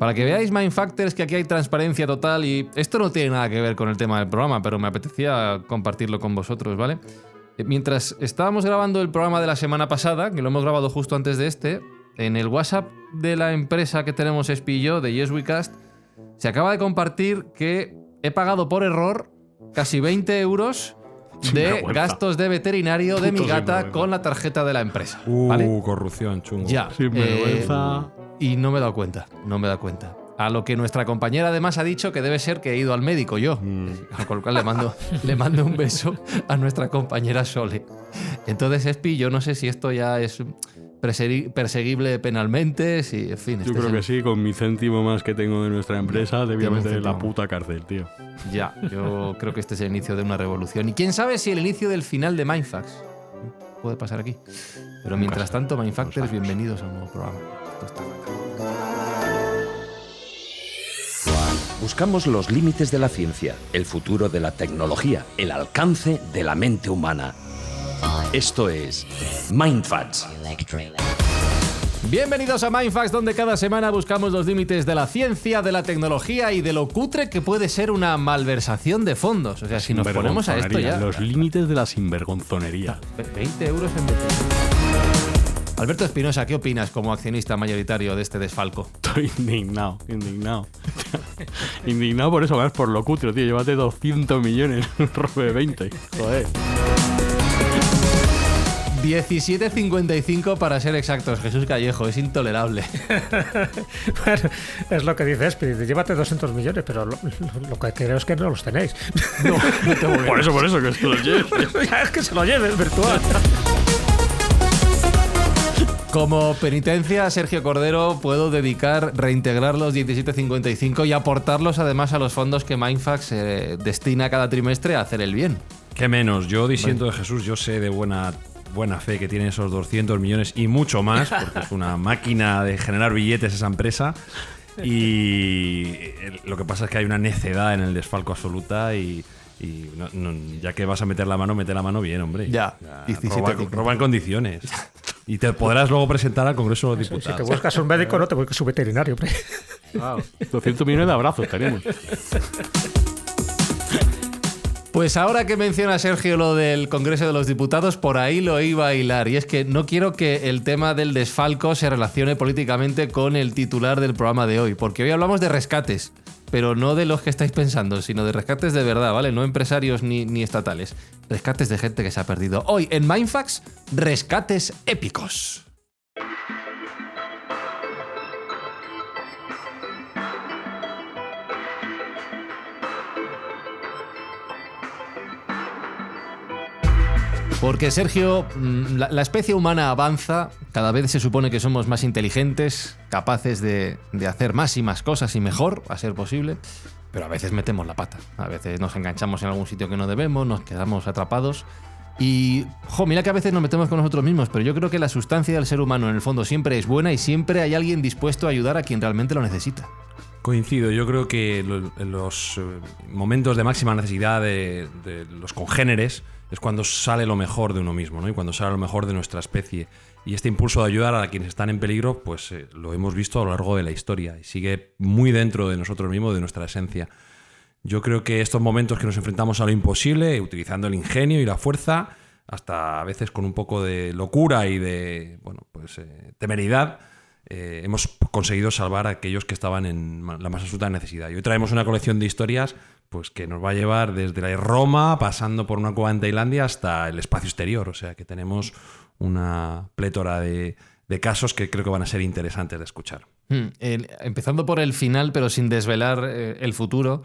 Para que veáis Mindfactors, que aquí hay transparencia total y esto no tiene nada que ver con el tema del programa, pero me apetecía compartirlo con vosotros, ¿vale? Mientras estábamos grabando el programa de la semana pasada, que lo hemos grabado justo antes de este, en el WhatsApp de la empresa que tenemos Espi y yo, de Yes We Cast, se acaba de compartir que he pagado por error casi 20 euros de gastos de veterinario de mi gata con la tarjeta de la empresa. ¿Vale? Corrupción, chungo. Ya. Sin vergüenza. Y no me he dado cuenta, no me he dado cuenta. A lo que nuestra compañera además ha dicho que debe ser que he ido al médico yo. Con lo cual le mando un beso a nuestra compañera Sole. Entonces, Espi, yo no sé si esto ya es perseguible penalmente, si, en fin. Yo creo que sí, con mi céntimo más que tengo de nuestra empresa, debía meter en la puta cárcel, tío. Ya, yo creo que este es el inicio de una revolución. Y quién sabe si el inicio del final de Mindfacts puede pasar aquí. Pero mientras tanto, Mindfactors, bienvenidos a un nuevo programa. Esto está fatal. Buscamos los límites de la ciencia, el futuro de la tecnología, el alcance de la mente humana. Esto es Mindfacts. Bienvenidos a Mindfacts, donde cada semana buscamos los límites de la ciencia, de la tecnología y de lo cutre que puede ser una malversación de fondos. O sea, si nos ponemos a esto ya... Los límites de la sinvergonzonería. 20 euros en Alberto Espinosa, ¿qué opinas como accionista mayoritario de este desfalco? Estoy indignado. Indignado por eso, vas por lo cutre, tío. Llévate 200 millones, un robo de 20. Joder. 17,55 para ser exactos, Jesús Callejo, es intolerable. Bueno, es lo que dice Espi, llévate 200 millones, pero lo que creo es que no los tenéis. No te voy a... Por eso, que se los lleves. Es que se lo lleves, virtual. Como penitencia, Sergio Cordero, puedo reintegrar los 17,55 y aportarlos además a los fondos que Mindfacts destina cada trimestre a hacer el bien. ¿Qué menos? Yo diciendo de Jesús, yo sé de buena fe que tiene esos 200 millones y mucho más, porque es una máquina de generar billetes esa empresa. Y lo que pasa es que hay una necedad en el desfalco absoluta y ya que vas a meter la mano, mete la mano bien, hombre. Ya 17, roba en condiciones. Y te podrás luego presentar al Congreso de los Diputados. Si te buscas un médico, no te busques un veterinario. Wow, 200 millones de abrazos tenemos. Pues ahora que menciona Sergio lo del Congreso de los Diputados, por ahí lo iba a hilar. Y es que no quiero que el tema del desfalco se relacione políticamente con el titular del programa de hoy, porque hoy hablamos de rescates, pero no de los que estáis pensando, sino de rescates de verdad, ¿vale? No empresarios ni estatales. Rescates de gente que se ha perdido. Hoy en Mindfacts, rescates épicos. Porque, Sergio, la especie humana avanza, cada vez se supone que somos más inteligentes, capaces de hacer más y más cosas y mejor, a ser posible, pero a veces metemos la pata, a veces nos enganchamos en algún sitio que no debemos, nos quedamos atrapados y, mira que a veces nos metemos con nosotros mismos, pero yo creo que la sustancia del ser humano en el fondo siempre es buena y siempre hay alguien dispuesto a ayudar a quien realmente lo necesita. Coincido, yo creo que en los momentos de máxima necesidad de los congéneres es cuando sale lo mejor de uno mismo, ¿no? Y cuando sale lo mejor de nuestra especie. Y este impulso de ayudar a quienes están en peligro, pues lo hemos visto a lo largo de la historia y sigue muy dentro de nosotros mismos, de nuestra esencia. Yo creo que estos momentos que nos enfrentamos a lo imposible, utilizando el ingenio y la fuerza, hasta a veces con un poco de locura y de temeridad, hemos conseguido salvar a aquellos que estaban en la más absoluta necesidad. Y hoy traemos una colección de historias pues que nos va a llevar desde la Roma, pasando por una cueva en Tailandia, hasta el espacio exterior. O sea que tenemos una plétora de casos que creo que van a ser interesantes de escuchar. Empezando por el final, pero sin desvelar el futuro,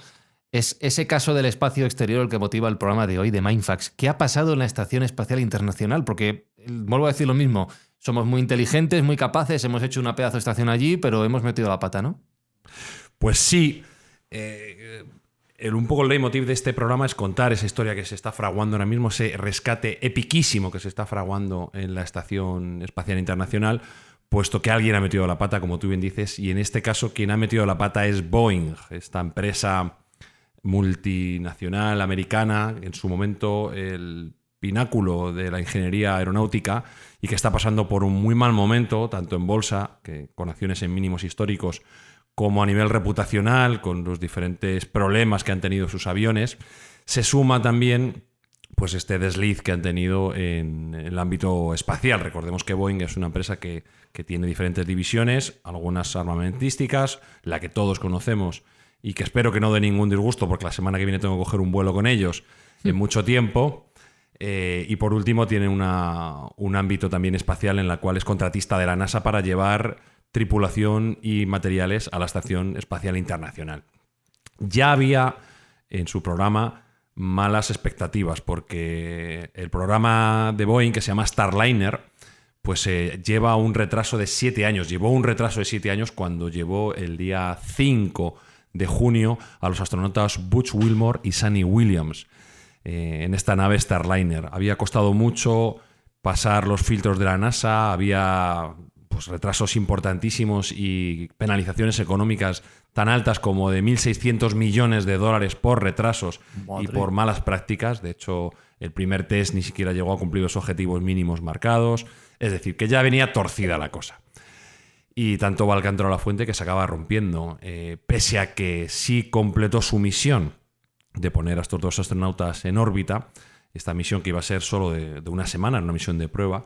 es ese caso del espacio exterior el que motiva el programa de hoy de Mindfacts. ¿Qué ha pasado en la Estación Espacial Internacional? Porque, vuelvo a decir lo mismo, somos muy inteligentes, muy capaces, hemos hecho una pedazo de estación allí, pero hemos metido la pata, ¿no? Pues sí. Un poco el leitmotiv de este programa es contar esa historia que se está fraguando ahora mismo, ese rescate epiquísimo que se está fraguando en la Estación Espacial Internacional, puesto que alguien ha metido la pata, como tú bien dices, y en este caso quien ha metido la pata es Boeing, esta empresa multinacional americana, en su momento el pináculo de la ingeniería aeronáutica y que está pasando por un muy mal momento, tanto en bolsa, que con acciones en mínimos históricos, como a nivel reputacional, con los diferentes problemas que han tenido sus aviones. Se suma también pues este desliz que han tenido en el ámbito espacial. Recordemos que Boeing es una empresa que tiene diferentes divisiones, algunas armamentísticas, la que todos conocemos y que espero que no dé ningún disgusto porque la semana que viene tengo que coger un vuelo con ellos en mucho tiempo. Y por último tiene un ámbito también espacial en la cual es contratista de la NASA para llevar tripulación y materiales a la Estación Espacial Internacional. Ya había en su programa malas expectativas porque el programa de Boeing, que se llama Starliner, pues lleva un retraso de 7 años. Llevó un retraso de 7 años cuando llevó el día 5 de junio a los astronautas Butch Wilmore y Sunny Williams en esta nave Starliner. Había costado mucho pasar los filtros de la NASA, había pues retrasos importantísimos y penalizaciones económicas tan altas como de $1.600 millones por retrasos y por malas prácticas. De hecho, el primer test ni siquiera llegó a cumplir los objetivos mínimos marcados. Es decir, que ya venía torcida la cosa. Y tanto va el cántaro a la fuente que se acaba rompiendo. Pese a que sí completó su misión de poner a estos 2 astronautas en órbita, esta misión que iba a ser solo de una semana, una misión de prueba,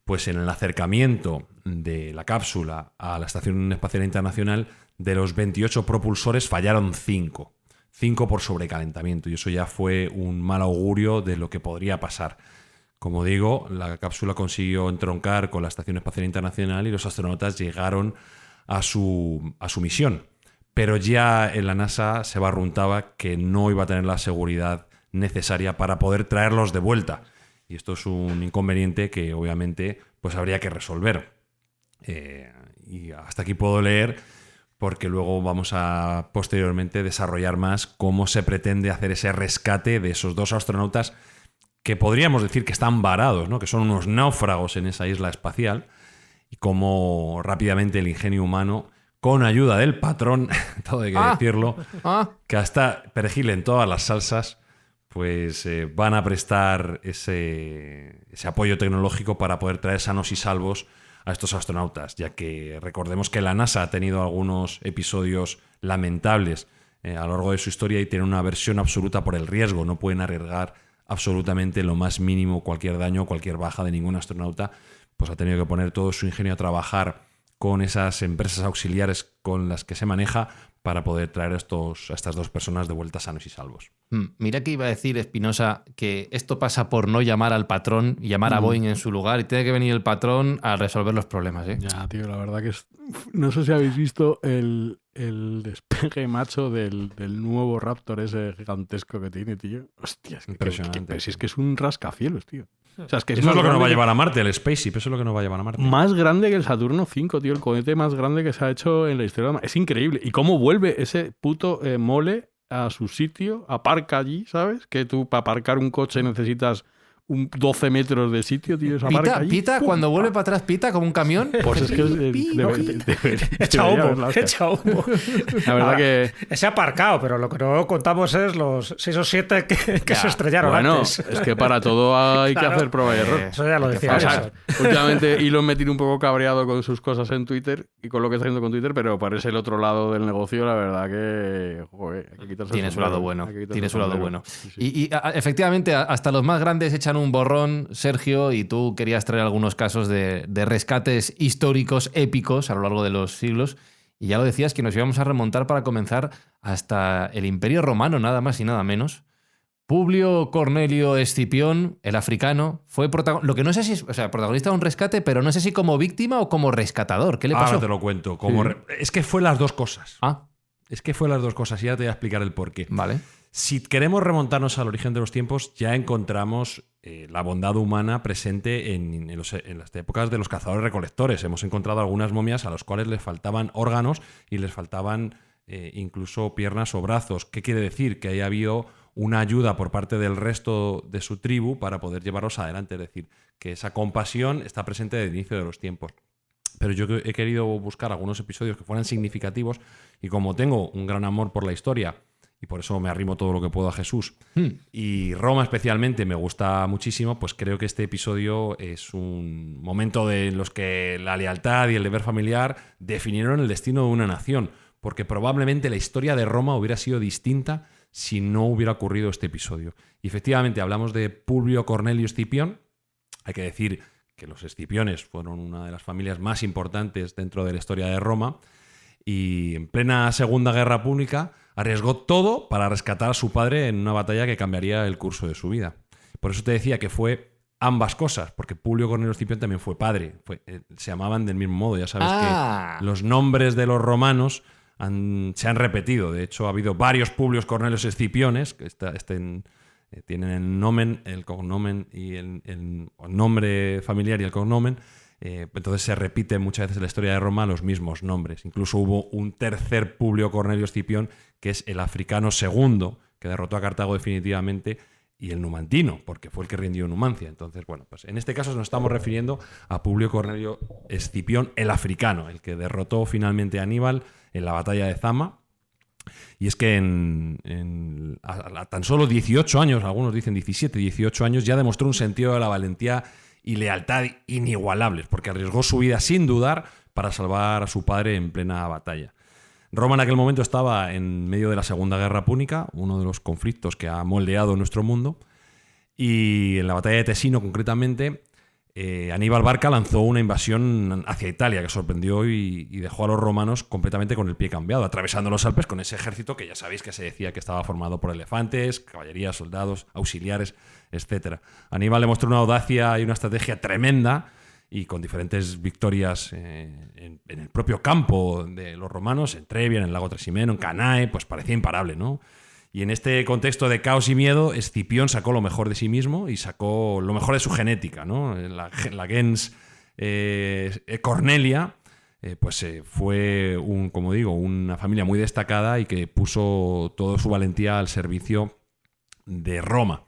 pues en el acercamiento de la cápsula a la Estación Espacial Internacional, de los 28 propulsores fallaron 5. 5 por sobrecalentamiento, y eso ya fue un mal augurio de lo que podría pasar. Como digo, la cápsula consiguió entroncar con la Estación Espacial Internacional y los astronautas llegaron a su misión. Pero ya en la NASA se barruntaba que no iba a tener la seguridad necesaria para poder traerlos de vuelta. Y esto es un inconveniente que obviamente pues habría que resolver. Y hasta aquí puedo leer porque luego vamos a posteriormente desarrollar más cómo se pretende hacer ese rescate de esos 2 astronautas que podríamos decir que están varados, ¿no? Que son unos náufragos en esa isla espacial, y cómo rápidamente el ingenio humano, con ayuda del patrón, todo hay que decirlo, que hasta perejil en todas las salsas, pues van a prestar ese apoyo tecnológico para poder traer sanos y salvos a estos astronautas, ya que recordemos que la NASA ha tenido algunos episodios lamentables a lo largo de su historia y tiene una aversión absoluta por el riesgo. No pueden arriesgar absolutamente lo más mínimo cualquier daño, cualquier baja de ningún astronauta. Pues ha tenido que poner todo su ingenio a trabajar con esas empresas auxiliares con las que se maneja para poder traer a estas 2 personas de vuelta sanos y salvos. Mira que iba a decir Espinosa que esto pasa por no llamar al patrón y llamar a Boeing en su lugar, y tiene que venir el patrón a resolver los problemas. Ya, tío, la verdad que es... No sé si habéis visto el despegue macho del nuevo Raptor ese gigantesco que tiene, tío. Hostia, es que impresionante. Si es que es un rascacielos, tío. O sea, es que eso es lo que nos va a llevar a Marte, el Spaceship, eso es lo que nos va a llevar a Marte. Más grande que el Saturno 5, tío, el cohete más grande que se ha hecho en la historia. Es increíble. ¿Y cómo vuelve ese puto mole a su sitio? Aparca allí, ¿sabes? Que tú para aparcar un coche necesitas 12 metros de sitio, tío. Pita, cuando vuelve para atrás, pita como un camión. Pues es que echa humo, echa humo. La verdad que... Se ha aparcado, pero lo que no contamos es los 6 o 7 que se estrellaron antes. Es que para todo hay que hacer prueba y error. Eso ya lo decía. Últimamente Elon me tiene un poco cabreado con sus cosas en Twitter y con lo que está haciendo con Twitter, pero parece el otro lado del negocio, la verdad que... Joder, hay que quitarse tiene su lado bueno. Tiene su lado bueno. Sí. Y efectivamente, hasta los más grandes echan un borrón, Sergio, y tú querías traer algunos casos de rescates históricos épicos a lo largo de los siglos, y ya lo decías que nos íbamos a remontar para comenzar hasta el Imperio Romano, nada más y nada menos. Publio Cornelio Escipión, el africano, fue protagonista, lo que no sé si es, protagonista de un rescate, pero no sé si como víctima o como rescatador. ¿Qué le pasó? Ahora te lo cuento. Es que fue las 2 cosas. Es que fue las 2 cosas y ya te voy a explicar el porqué. Vale. Si queremos remontarnos al origen de los tiempos, ya encontramos la bondad humana presente en las épocas de los cazadores-recolectores. Hemos encontrado algunas momias a las cuales les faltaban órganos y les faltaban incluso piernas o brazos. ¿Qué quiere decir? Que haya habido una ayuda por parte del resto de su tribu para poder llevarlos adelante. Es decir, que esa compasión está presente desde el inicio de los tiempos. Pero yo he querido buscar algunos episodios que fueran significativos, y como tengo un gran amor por la historia, y por eso me arrimo todo lo que puedo a Jesús, y Roma especialmente me gusta muchísimo, pues creo que este episodio es un momento en los que la lealtad y el deber familiar definieron el destino de una nación. porque probablemente la historia de Roma hubiera sido distinta si no hubiera ocurrido este episodio. Y efectivamente hablamos de Publio Cornelio Escipión. Hay que decir que los Escipiones fueron una de las familias más importantes dentro de la historia de Roma, y en plena Segunda Guerra Púnica arriesgó todo para rescatar a su padre en una batalla que cambiaría el curso de su vida. Por eso te decía que fue ambas cosas, porque Publio Cornelio Escipión también fue padre. Se llamaban del mismo modo. Ya sabes que los nombres de los romanos se han repetido. De hecho, ha habido varios Publios Cornelios Escipiones que tienen el nomen, el cognomen y el nombre familiar y el cognomen. Entonces se repiten muchas veces en la historia de Roma los mismos nombres. Incluso hubo un tercer Publio Cornelio Escipión, que es el africano II, que derrotó a Cartago definitivamente, y el numantino, porque fue el que rindió Numancia. Entonces, bueno, pues en este caso nos estamos refiriendo a Publio Cornelio Escipión, el africano, el que derrotó finalmente a Aníbal en la batalla de Zama. Y es que a tan solo 18 años, algunos dicen 17, 18 años, ya demostró un sentido de la valentía y lealtad inigualables, porque arriesgó su vida sin dudar para salvar a su padre en plena batalla. Roma en aquel momento estaba en medio de la Segunda Guerra Púnica, uno de los conflictos que ha moldeado nuestro mundo, y en la batalla de Tesino concretamente, Aníbal Barca lanzó una invasión hacia Italia que sorprendió y dejó a los romanos completamente con el pie cambiado, atravesando los Alpes con ese ejército que ya sabéis que se decía que estaba formado por elefantes, caballería, soldados, auxiliares, etc. Aníbal le mostró una audacia y una estrategia tremenda, y con diferentes victorias en el propio campo de los romanos, en Trebia, en el lago Trasimeno, en Canae, pues parecía imparable, ¿no? Y en este contexto de caos y miedo, Escipión sacó lo mejor de sí mismo y sacó lo mejor de su genética, ¿no? La gens Cornelia fue, como digo, una familia muy destacada y que puso toda su valentía al servicio de Roma.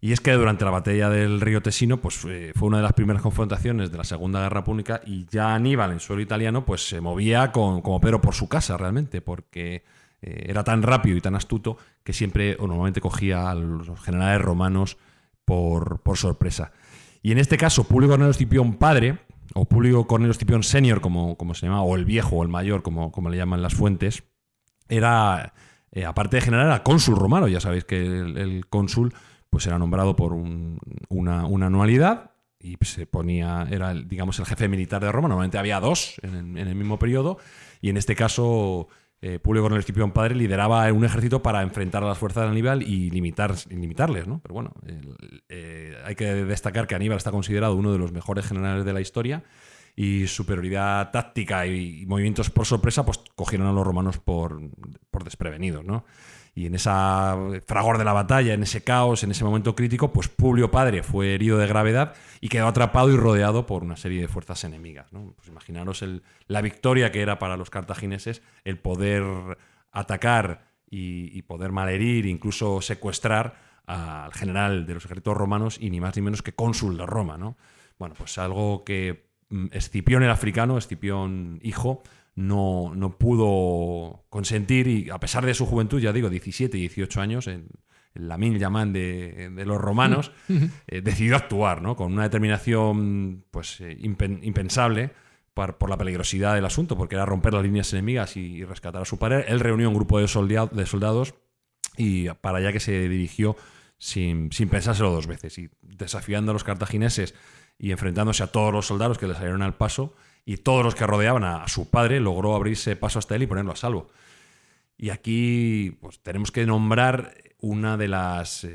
Y es que durante la batalla del río Tesino pues, fue una de las primeras confrontaciones de la Segunda Guerra Púnica, y ya Aníbal en suelo italiano pues, se movía como Pedro por su casa realmente, porque era tan rápido y tan astuto que siempre o normalmente cogía a los generales romanos por sorpresa. Y en este caso, Publio Cornelio Escipión padre, o Publio Cornelio Escipión senior, como se llama, o el viejo o el mayor, como le llaman las fuentes, era, aparte de general, era cónsul romano. Ya sabéis que el cónsul pues era nombrado por una anualidad y se ponía, era digamos el jefe militar de Roma. Normalmente había dos en el mismo periodo, y en este caso Publio Cornelio Escipión padre lideraba un ejército para enfrentar a las fuerzas de Aníbal y limitarles, ¿no? Pero bueno, hay que destacar que Aníbal está considerado uno de los mejores generales de la historia, y superioridad táctica y movimientos por sorpresa pues cogieron a los romanos por desprevenidos, ¿no? Y en esa fragor de la batalla, en ese caos, en ese momento crítico, pues Publio padre fue herido de gravedad y quedó atrapado y rodeado por una serie de fuerzas enemigas, ¿no? Pues imaginaros la victoria que era para los cartagineses el poder atacar y poder malherir, incluso secuestrar al general de los ejércitos romanos, y ni más ni menos que cónsul de Roma, ¿no? Bueno, pues algo que Escipión el africano, Escipión hijo, no pudo consentir, y a pesar de su juventud, ya digo, 17, 18 años, en la min llamán de los romanos, decidió actuar, ¿no? Con una determinación pues impensable por la peligrosidad del asunto, porque era romper las líneas enemigas y rescatar a su padre. Él reunió un grupo de soldados y para allá que se dirigió sin pensárselo dos veces, y desafiando a los cartagineses y enfrentándose a todos los soldados que le salieron al paso, y todos los que rodeaban a su padre, logró abrirse paso hasta él y ponerlo a salvo. Y aquí pues, tenemos que nombrar una de las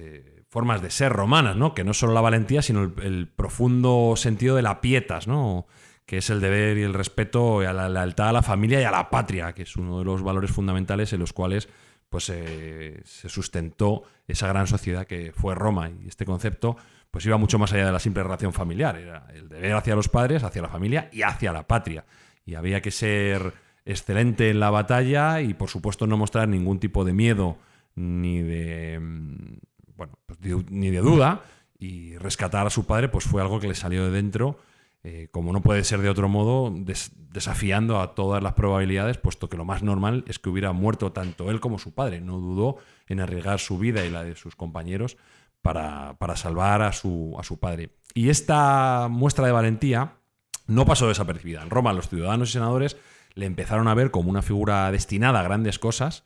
formas de ser romanas, ¿no? Que no es solo la valentía, sino el profundo sentido de la pietas, ¿no? Que es el deber y el respeto a la lealtad a la familia y a la patria, que es uno de los valores fundamentales en los cuales pues, se sustentó esa gran sociedad que fue Roma. Y este concepto pues iba mucho más allá de la simple relación familiar. Era el deber hacia los padres, hacia la familia y hacia la patria. Y había que ser excelente en la batalla y, por supuesto, no mostrar ningún tipo de miedo ni de duda. Y rescatar a su padre pues fue algo que le salió de dentro, como no puede ser de otro modo, desafiando a todas las probabilidades, puesto que lo más normal es que hubiera muerto tanto él como su padre. No dudó en arriesgar su vida y la de sus compañeros para salvar a su padre. Y esta muestra de valentía no pasó desapercibida. En Roma los ciudadanos y senadores le empezaron a ver como una figura destinada a grandes cosas.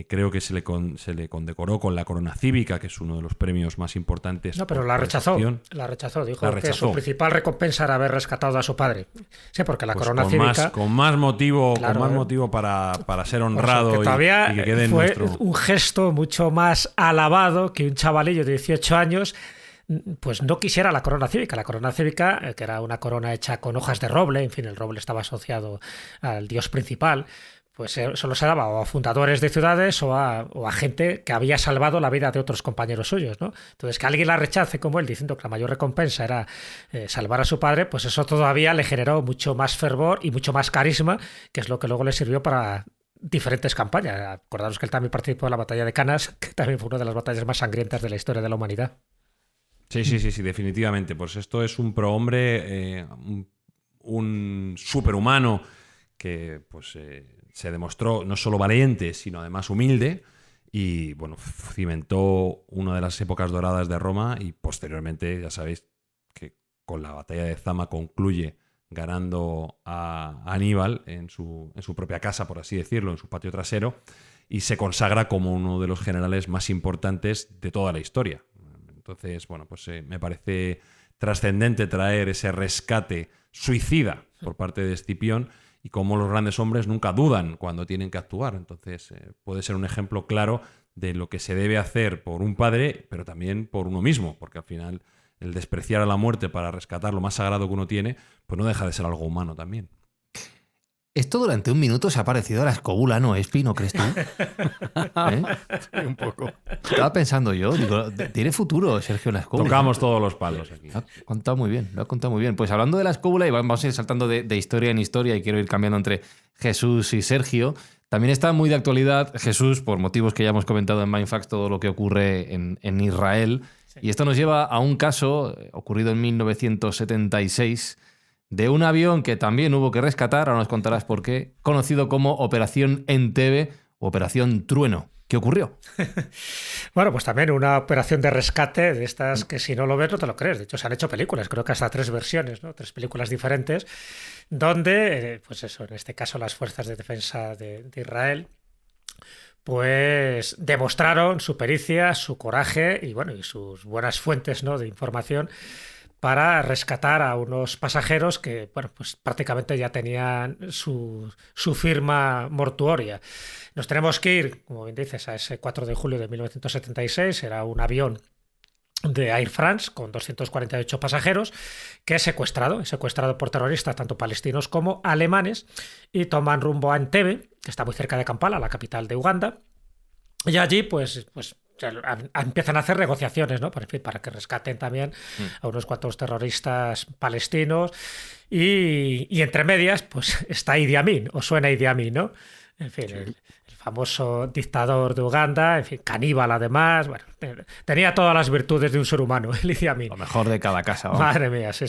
Creo que se le condecoró con la Corona Cívica, que es uno de los premios más importantes. No, pero por la rechazó. acción. La rechazó. Dijo La que rechazó. su principal recompensa era haber rescatado a su padre. Sí, porque la Pues Corona con Cívica... con más motivo, Claro, con más motivo para ser Por eso, honrado que todavía y que quede en fue nuestro... un gesto mucho más alabado que un chavalillo de 18 años pues no quisiera la corona cívica. La corona cívica, que era una corona hecha con hojas de roble, en fin, el roble estaba asociado al dios principal, pues solo se daba o a fundadores de ciudades o a gente que había salvado la vida de otros compañeros suyos, ¿no? Entonces, que alguien la rechace como él, diciendo que la mayor recompensa era salvar a su padre, pues eso todavía le generó mucho más fervor y mucho más carisma, que es lo que luego le sirvió para diferentes campañas. Acordaros que él también participó en la batalla de Canas, que también fue una de las batallas más sangrientas de la historia de la humanidad. Sí, definitivamente. Pues esto es un prohombre, un superhumano que pues se demostró no solo valiente, sino además humilde, y bueno, cimentó una de las épocas doradas de Roma, y posteriormente, ya sabéis, que con la batalla de Zama concluye ganando a Aníbal en su propia casa, por así decirlo, en su patio trasero, y se consagra como uno de los generales más importantes de toda la historia. Entonces, bueno, pues me parece trascendente traer ese rescate suicida por parte de Escipión, y cómo los grandes hombres nunca dudan cuando tienen que actuar. Entonces, puede ser un ejemplo claro de lo que se debe hacer por un padre, pero también por uno mismo, porque al final el despreciar a la muerte para rescatar lo más sagrado que uno tiene, pues no deja de ser algo humano también. Esto durante un minuto se ha parecido a la escóbula, ¿no, Espi? ¿No crees tú? ¿Eh? Sí, un poco. Estaba pensando yo, digo, tiene futuro Sergio la escóbula. Tocamos todos los palos aquí. Lo ha contado muy bien. Pues hablando de la escóbula, y vamos a ir saltando de historia en historia, y quiero ir cambiando entre Jesús y Sergio. También está muy de actualidad Jesús, por motivos que ya hemos comentado en Mindfacts, todo lo que ocurre en Israel. Sí. Y esto nos lleva a un caso ocurrido en 1976, de un avión que también hubo que rescatar, ahora nos contarás por qué, conocido como Operación Entebbe o Operación Trueno. ¿Qué ocurrió? Bueno, pues también una operación de rescate de estas que si no lo ves no te lo crees. De hecho, se han hecho películas, creo que hasta 3 versiones, ¿no? 3 películas diferentes, donde, pues eso, en este caso las fuerzas de defensa de Israel, pues demostraron su pericia, su coraje y, bueno, y sus buenas fuentes, ¿no?, de información para rescatar a unos pasajeros que, bueno, pues prácticamente ya tenían su firma mortuoria. Nos tenemos que ir, como bien dices, a ese 4 de julio de 1976. Era un avión de Air France con 248 pasajeros que es secuestrado por terroristas tanto palestinos como alemanes, y toman rumbo a Entebbe, que está muy cerca de Kampala, la capital de Uganda, y allí pues empiezan a hacer negociaciones, ¿no? Para que rescaten también a unos cuantos terroristas palestinos, y entre medias pues está Idi Amin, o suena Idi Amin, ¿no? En fin, sí. el famoso dictador de Uganda, en fin, caníbal además, bueno, tenía todas las virtudes de un ser humano, el Idi Amin. Lo mejor de cada casa. Vamos. Madre mía, sí.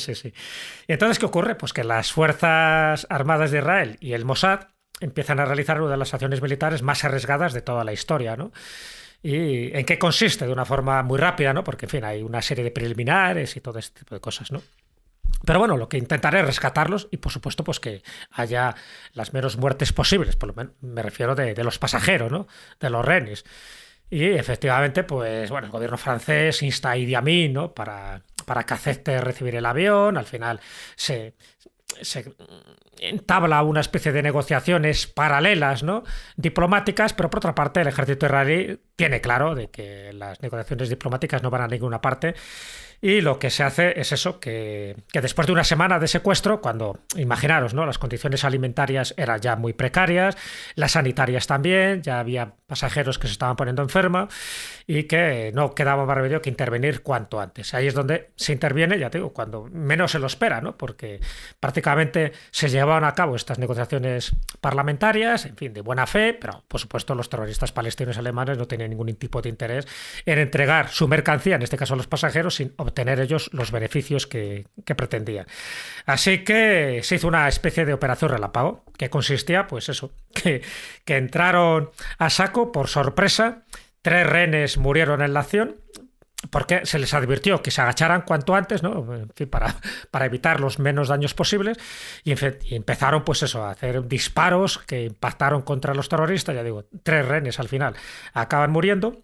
Y entonces, ¿qué ocurre? Pues que las Fuerzas Armadas de Israel y el Mossad empiezan a realizar una de las acciones militares más arriesgadas de toda la historia, ¿no? ¿Y en qué consiste? De una forma muy rápida, ¿no? Porque, en fin, hay una serie de preliminares y todo este tipo de cosas, ¿no? Pero bueno, lo que intentaré es rescatarlos y, por supuesto, pues que haya las menos muertes posibles, por lo menos me refiero de los pasajeros, ¿no? De los rehenes. Y efectivamente, pues bueno, el gobierno francés insta a Idi Amin, ¿no?, para que acepte recibir el avión. Al final se entabla una especie de negociaciones paralelas, ¿no?, diplomáticas, pero por otra parte el ejército israelí tiene claro de que las negociaciones diplomáticas no van a ninguna parte, y lo que se hace es eso, que después de una semana de secuestro, cuando, imaginaros, ¿no?, las condiciones alimentarias eran ya muy precarias, las sanitarias también, ya había pasajeros que se estaban poniendo enfermos y que no quedaba más remedio que intervenir cuanto antes. Ahí es donde se interviene, ya te digo, cuando menos se lo espera, ¿no?, porque prácticamente se llevaban a cabo estas negociaciones parlamentarias, en fin, de buena fe, pero por supuesto los terroristas palestinos y alemanes no tenían ningún tipo de interés en entregar su mercancía, en este caso a los pasajeros, sin obtener ellos los beneficios que pretendían. Así que se hizo una especie de operación relámpago, que consistía, pues eso, que entraron a saco por sorpresa. 3 rehenes murieron en la acción, porque se les advirtió que se agacharan cuanto antes, ¿no? En fin, para evitar los menos daños posibles, y empezaron pues eso, a hacer disparos que impactaron contra los terroristas. Ya digo, 3 rehenes al final acaban muriendo.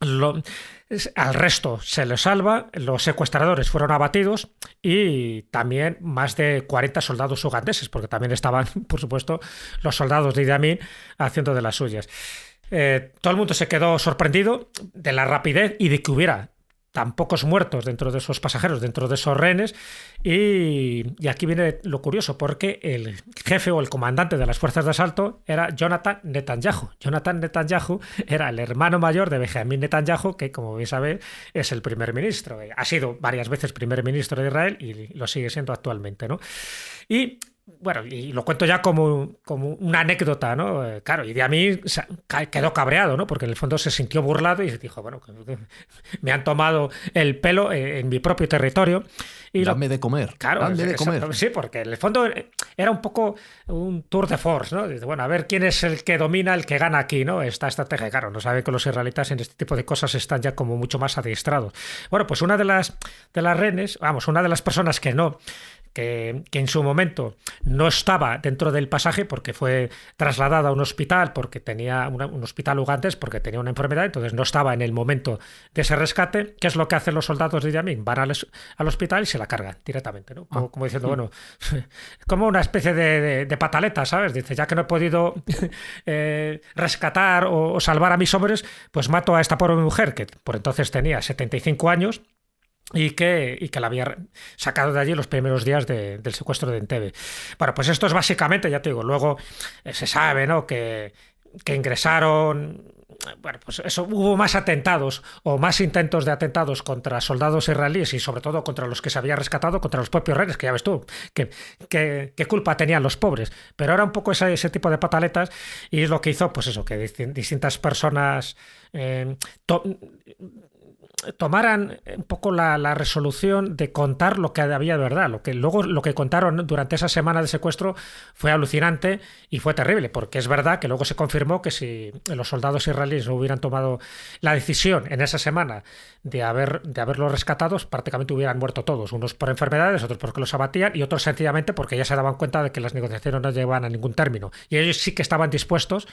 Al resto se les salva, los secuestradores fueron abatidos y también más de 40 soldados ugandeses, porque también estaban, por supuesto, los soldados de Idi Amin haciendo de las suyas. Todo el mundo se quedó sorprendido de la rapidez y de que hubiera tan pocos muertos dentro de esos pasajeros, dentro de esos rehenes. Y aquí viene lo curioso, porque el jefe o el comandante de las fuerzas de asalto era Jonathan Netanyahu. Jonathan Netanyahu era el hermano mayor de Benjamin Netanyahu, que, como bien sabéis, es el primer ministro. Ha sido varias veces primer ministro de Israel y lo sigue siendo actualmente, ¿no? Y bueno, y lo cuento ya como una anécdota, ¿no? Claro, Idi Amin quedó cabreado, ¿no? Porque en el fondo se sintió burlado y dijo, bueno, me han tomado el pelo en mi propio territorio. Y dame de comer. Claro, dame de comer. Sí, porque en el fondo era un poco un tour de force, ¿no? Dice, bueno, a ver quién es el que domina, el que gana aquí, ¿no? Esta estrategia. Claro, no sabe que los israelitas en este tipo de cosas están ya como mucho más adiestrados. Bueno, pues una de las rehenes, vamos, una de las personas que en su momento no estaba dentro del pasaje porque fue trasladada a un hospital, porque tenía un hospital ugandés, porque tenía una enfermedad, entonces no estaba en el momento de ese rescate. ¿Qué es lo que hacen los soldados de Idi Amin? Van al hospital y se la cargan directamente, ¿no? Como diciendo, bueno, como una especie de pataleta, ¿sabes? Dice, ya que no he podido rescatar o salvar a mis hombres, pues mato a esta pobre mujer, que por entonces tenía 75 años, y que la había sacado de allí los primeros días del secuestro de Entebbe. Bueno, pues esto es básicamente, ya te digo, luego se sabe, ¿no? que ingresaron. Bueno, pues eso, hubo más atentados o más intentos de atentados contra soldados israelíes y sobre todo contra los que se había rescatado, contra los propios rehenes, que ya ves tú, qué culpa tenían los pobres. Pero era un poco ese tipo de pataletas, y es lo que hizo, pues eso, que distintas personas tomaran un poco la resolución de contar lo que había de verdad. Lo que contaron durante esa semana de secuestro fue alucinante y fue terrible, porque es verdad que luego se confirmó que si los soldados israelíes no hubieran tomado la decisión en esa semana de haberlos rescatados, prácticamente hubieran muerto todos, unos por enfermedades, otros porque los abatían y otros sencillamente porque ya se daban cuenta de que las negociaciones no llevaban a ningún término. Y ellos sí que estaban dispuestos,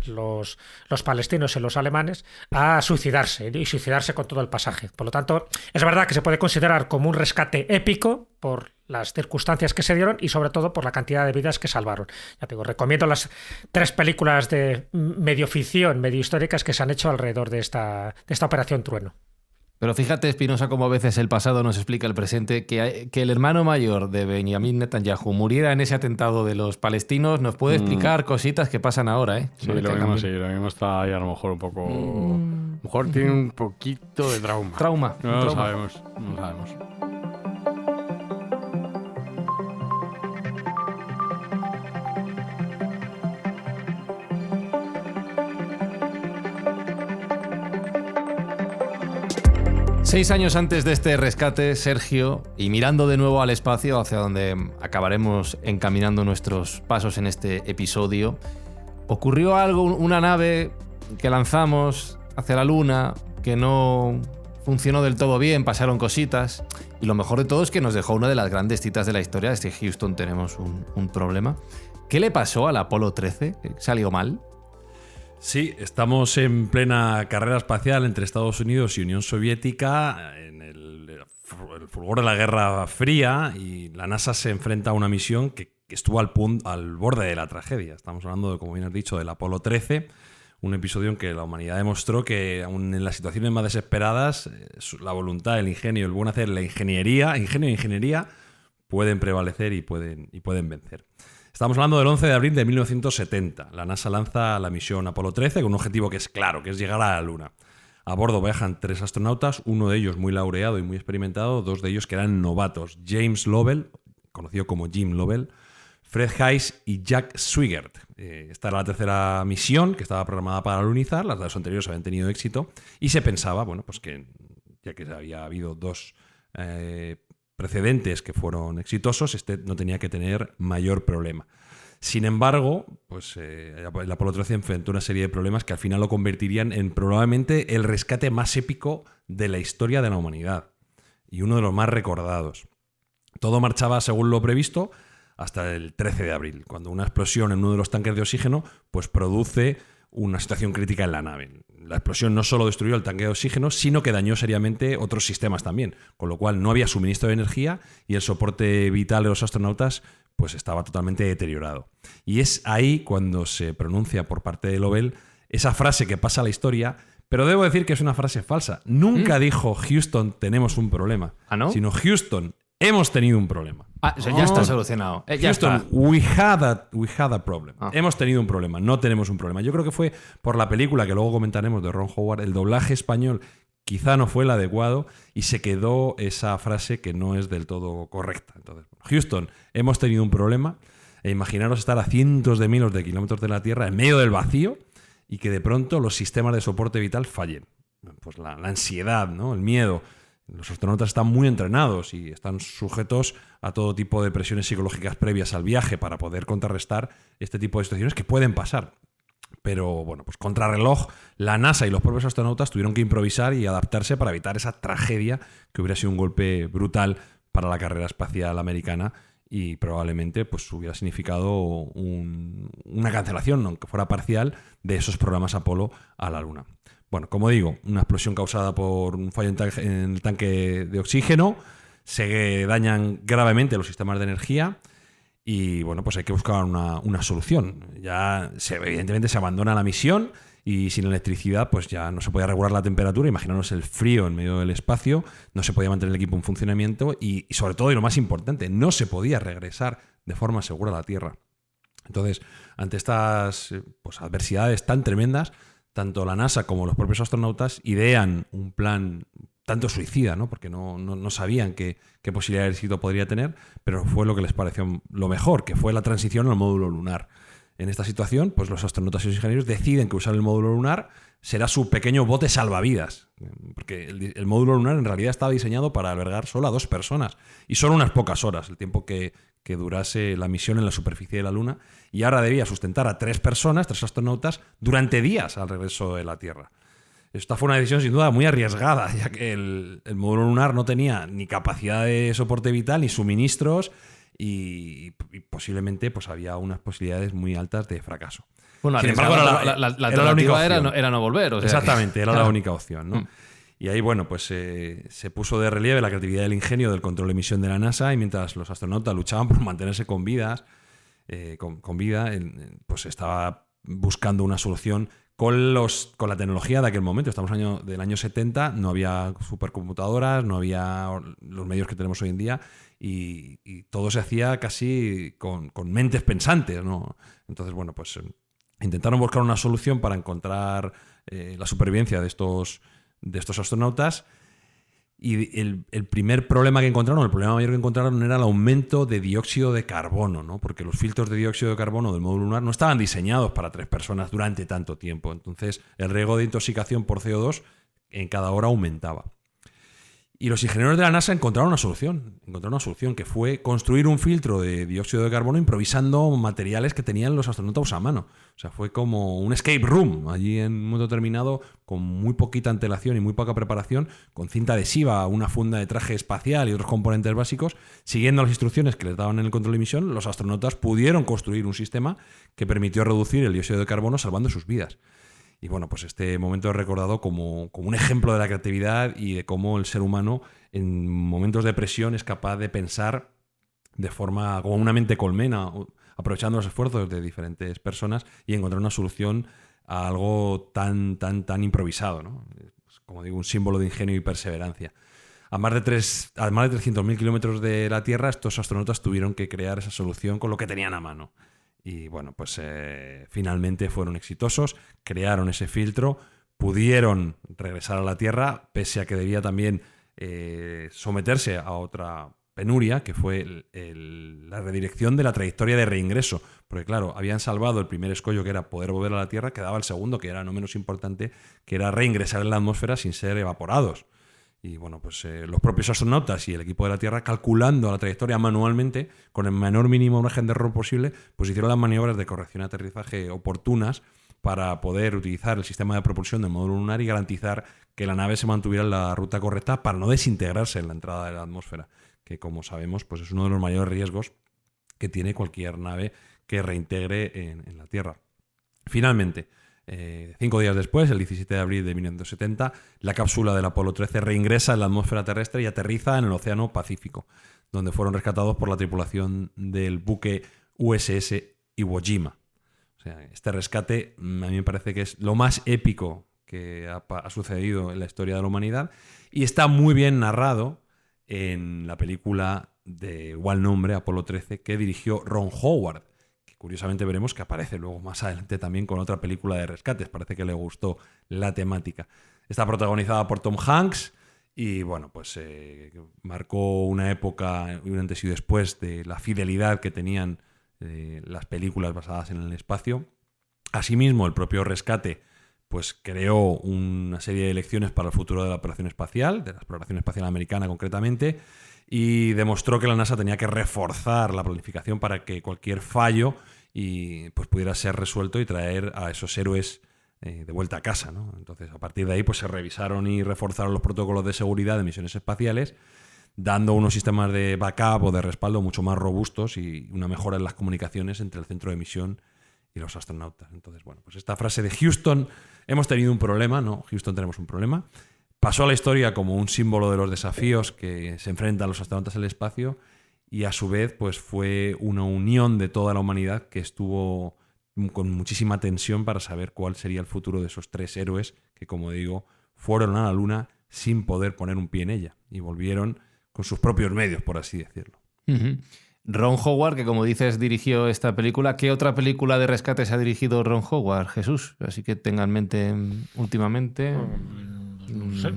los palestinos y los alemanes, a suicidarse, y suicidarse con todo el pasaje. Por lo tanto, es verdad que se puede considerar como un rescate épico por las circunstancias que se dieron y sobre todo por la cantidad de vidas que salvaron. Ya te digo, recomiendo las 3 películas de medio ficción, medio históricas que se han hecho alrededor de esta Operación Trueno. Pero fíjate, Espinosa, cómo a veces el pasado nos explica el presente. Que el hermano mayor de Benjamin Netanyahu muriera en ese atentado de los palestinos nos puede explicar cositas que pasan ahora, ¿eh? Sí, lo mismo está ahí a lo mejor un poco... A lo mejor tiene un poquito de trauma. No lo sabemos. 6 años antes de este rescate, Sergio, y mirando de nuevo al espacio hacia donde acabaremos encaminando nuestros pasos en este episodio, ocurrió algo, una nave que lanzamos hacia la Luna, que no funcionó del todo bien, pasaron cositas, y lo mejor de todo es que nos dejó una de las grandes citas de la historia. Desde Houston tenemos un problema. ¿Qué le pasó al Apolo 13? ¿Salió mal? Sí, estamos en plena carrera espacial entre Estados Unidos y Unión Soviética, en el fulgor de la Guerra Fría, y la NASA se enfrenta a una misión que estuvo al borde de la tragedia. Estamos hablando, como bien has dicho, del Apolo 13, un episodio en que la humanidad demostró que aun en las situaciones más desesperadas, la voluntad, el ingenio, el buen hacer, la ingeniería pueden prevalecer y pueden vencer. Estamos hablando del 11 de abril de 1970. La NASA lanza la misión Apolo 13 con un objetivo que es claro, que es llegar a la Luna. A bordo viajan 3 astronautas, uno de ellos muy laureado y muy experimentado, 2 de ellos que eran novatos. James Lovell, conocido como Jim Lovell, Fred Haise y Jack Swigert. Esta era la tercera misión que estaba programada para alunizar. Las 2 anteriores habían tenido éxito y se pensaba, bueno, pues que ya que había habido 2 precedentes que fueron exitosos, este no tenía que tener mayor problema. Sin embargo, pues el Apolo 13 enfrentó una serie de problemas que al final lo convertirían en probablemente el rescate más épico de la historia de la humanidad y uno de los más recordados. Todo marchaba según lo previsto hasta el 13 de abril, cuando una explosión en uno de los tanques de oxígeno pues produce una situación crítica en la nave. La explosión no solo destruyó el tanque de oxígeno, sino que dañó seriamente otros sistemas también, con lo cual no había suministro de energía y el soporte vital de los astronautas pues estaba totalmente deteriorado. Y es ahí cuando se pronuncia por parte de Lovell esa frase que pasa a la historia, pero debo decir que es una frase falsa. Nunca dijo Houston, tenemos un problema, ¿Ah, no? sino Houston, hemos tenido un problema. Ah, eso ya está solucionado. Ya Houston, está. we had a problem. Ah. Hemos tenido un problema, no tenemos un problema. Yo creo que fue por la película que luego comentaremos de Ron Howard, el doblaje español quizá no fue el adecuado y se quedó esa frase que no es del todo correcta. Entonces, Houston, hemos tenido un problema. E imaginaros estar a cientos de miles de kilómetros de la Tierra en medio del vacío y que de pronto los sistemas de soporte vital fallen. Pues la ansiedad, ¿no? El miedo. Los astronautas están muy entrenados y están sujetos a todo tipo de presiones psicológicas previas al viaje para poder contrarrestar este tipo de situaciones que pueden pasar. Pero bueno, pues contrarreloj, la NASA y los propios astronautas tuvieron que improvisar y adaptarse para evitar esa tragedia que hubiera sido un golpe brutal para la carrera espacial americana y probablemente pues hubiera significado una cancelación, aunque fuera parcial, de esos programas Apolo a la Luna. Bueno, como digo, una explosión causada por un fallo en el tanque de oxígeno, se dañan gravemente los sistemas de energía y bueno, pues hay que buscar una solución. Ya evidentemente se abandona la misión y sin electricidad pues ya no se podía regular la temperatura. Imaginaros el frío en medio del espacio, no se podía mantener el equipo en funcionamiento y sobre todo, y lo más importante, no se podía regresar de forma segura a la Tierra. Entonces, ante estas pues, adversidades tan tremendas, tanto la NASA como los propios astronautas idean un plan tanto suicida, ¿no? Porque no sabían qué posibilidad de éxito podría tener, pero fue lo que les pareció lo mejor, que fue la transición al módulo lunar. En esta situación, pues los astronautas y los ingenieros deciden que usar el módulo lunar será su pequeño bote salvavidas, porque el módulo lunar en realidad estaba diseñado para albergar solo a 2 personas y solo unas pocas horas, el tiempo que durase la misión en la superficie de la Luna, y ahora debía sustentar a 3 personas, 3 astronautas, durante días al regreso de la Tierra. Esta fue una decisión sin duda muy arriesgada, ya que el módulo lunar no tenía ni capacidad de soporte vital ni suministros y posiblemente pues había unas posibilidades muy altas de fracaso. Bueno, sin embargo, la alternativa era no volver. O sea, exactamente, era claro. la única opción, ¿no? Y ahí, bueno, pues se puso de relieve la creatividad y el ingenio del control de misión de la NASA y mientras los astronautas luchaban por mantenerse con vida, pues estaba buscando una solución con la tecnología de aquel momento. Estamos del año 70, no había supercomputadoras, no había los medios que tenemos hoy en día y todo se hacía casi con mentes pensantes, ¿no? Entonces, bueno, pues intentaron buscar una solución para encontrar la supervivencia de estos astronautas y el primer problema que encontraron, el problema mayor que encontraron era el aumento de dióxido de carbono, ¿no? Porque los filtros de dióxido de carbono del módulo lunar no estaban diseñados para 3 personas durante tanto tiempo. Entonces el riesgo de intoxicación por CO2 en cada hora aumentaba. Y los ingenieros de la NASA encontraron una solución que fue construir un filtro de dióxido de carbono improvisando materiales que tenían los astronautas a mano. O sea, fue como un escape room allí en un momento determinado, con muy poquita antelación y muy poca preparación, con cinta adhesiva, una funda de traje espacial y otros componentes básicos. Siguiendo las instrucciones que les daban en el control de misión, los astronautas pudieron construir un sistema que permitió reducir el dióxido de carbono salvando sus vidas. Y bueno, pues este momento es recordado como un ejemplo de la creatividad y de cómo el ser humano en momentos de presión es capaz de pensar de forma como una mente colmena, aprovechando los esfuerzos de diferentes personas y encontrar una solución a algo tan improvisado, ¿no? Como digo, un símbolo de ingenio y perseverancia. A más de 300.000 kilómetros de la Tierra, estos astronautas tuvieron que crear esa solución con lo que tenían a mano. Y bueno, pues finalmente fueron exitosos, crearon ese filtro, pudieron regresar a la Tierra, pese a que debía también someterse a otra penuria, que fue la redirección de la trayectoria de reingreso. Porque claro, habían salvado el primer escollo, que era poder volver a la Tierra, quedaba el segundo, que era no menos importante, que era reingresar en la atmósfera sin ser evaporados. Y bueno, pues los propios astronautas y el equipo de la Tierra, calculando la trayectoria manualmente, con el menor mínimo margen de error posible, pues hicieron las maniobras de corrección y aterrizaje oportunas para poder utilizar el sistema de propulsión del módulo lunar y garantizar que la nave se mantuviera en la ruta correcta para no desintegrarse en la entrada de la atmósfera, que como sabemos pues es uno de los mayores riesgos que tiene cualquier nave que reintegre en la Tierra. Finalmente, 5 días después, el 17 de abril de 1970, la cápsula del Apolo 13 reingresa en la atmósfera terrestre y aterriza en el Océano Pacífico, donde fueron rescatados por la tripulación del buque USS Iwo Jima. O sea, este rescate a mí me parece que es lo más épico que ha sucedido en la historia de la humanidad y está muy bien narrado en la película de igual nombre, Apolo 13, que dirigió Ron Howard. Curiosamente veremos que aparece luego más adelante también con otra película de rescates. Parece que le gustó la temática. Está protagonizada por Tom Hanks y bueno, pues marcó una época y un antes y después de la fidelidad que tenían las películas basadas en el espacio. Asimismo, el propio rescate pues creó una serie de lecciones para el futuro de la operación espacial, de la exploración espacial americana concretamente, y demostró que la NASA tenía que reforzar la planificación para que cualquier fallo pues pudiera ser resuelto y traer a esos héroes de vuelta a casa, ¿no? Entonces, a partir de ahí pues se revisaron y reforzaron los protocolos de seguridad de misiones espaciales, dando unos sistemas de backup o de respaldo mucho más robustos y una mejora en las comunicaciones entre el centro de misión y los astronautas. Entonces, bueno, pues esta frase de Houston, hemos tenido un problema, ¿no? Houston, tenemos un problema. Pasó a la historia como un símbolo de los desafíos que se enfrentan los astronautas en el espacio y a su vez pues fue una unión de toda la humanidad que estuvo con muchísima tensión para saber cuál sería el futuro de esos 3 héroes que, como digo, fueron a la Luna sin poder poner un pie en ella y volvieron con sus propios medios, por así decirlo. Uh-huh. Ron Howard, que como dices dirigió esta película. ¿Qué otra película de rescates ha dirigido Ron Howard, Jesús? Así que tenga en mente últimamente... No sé.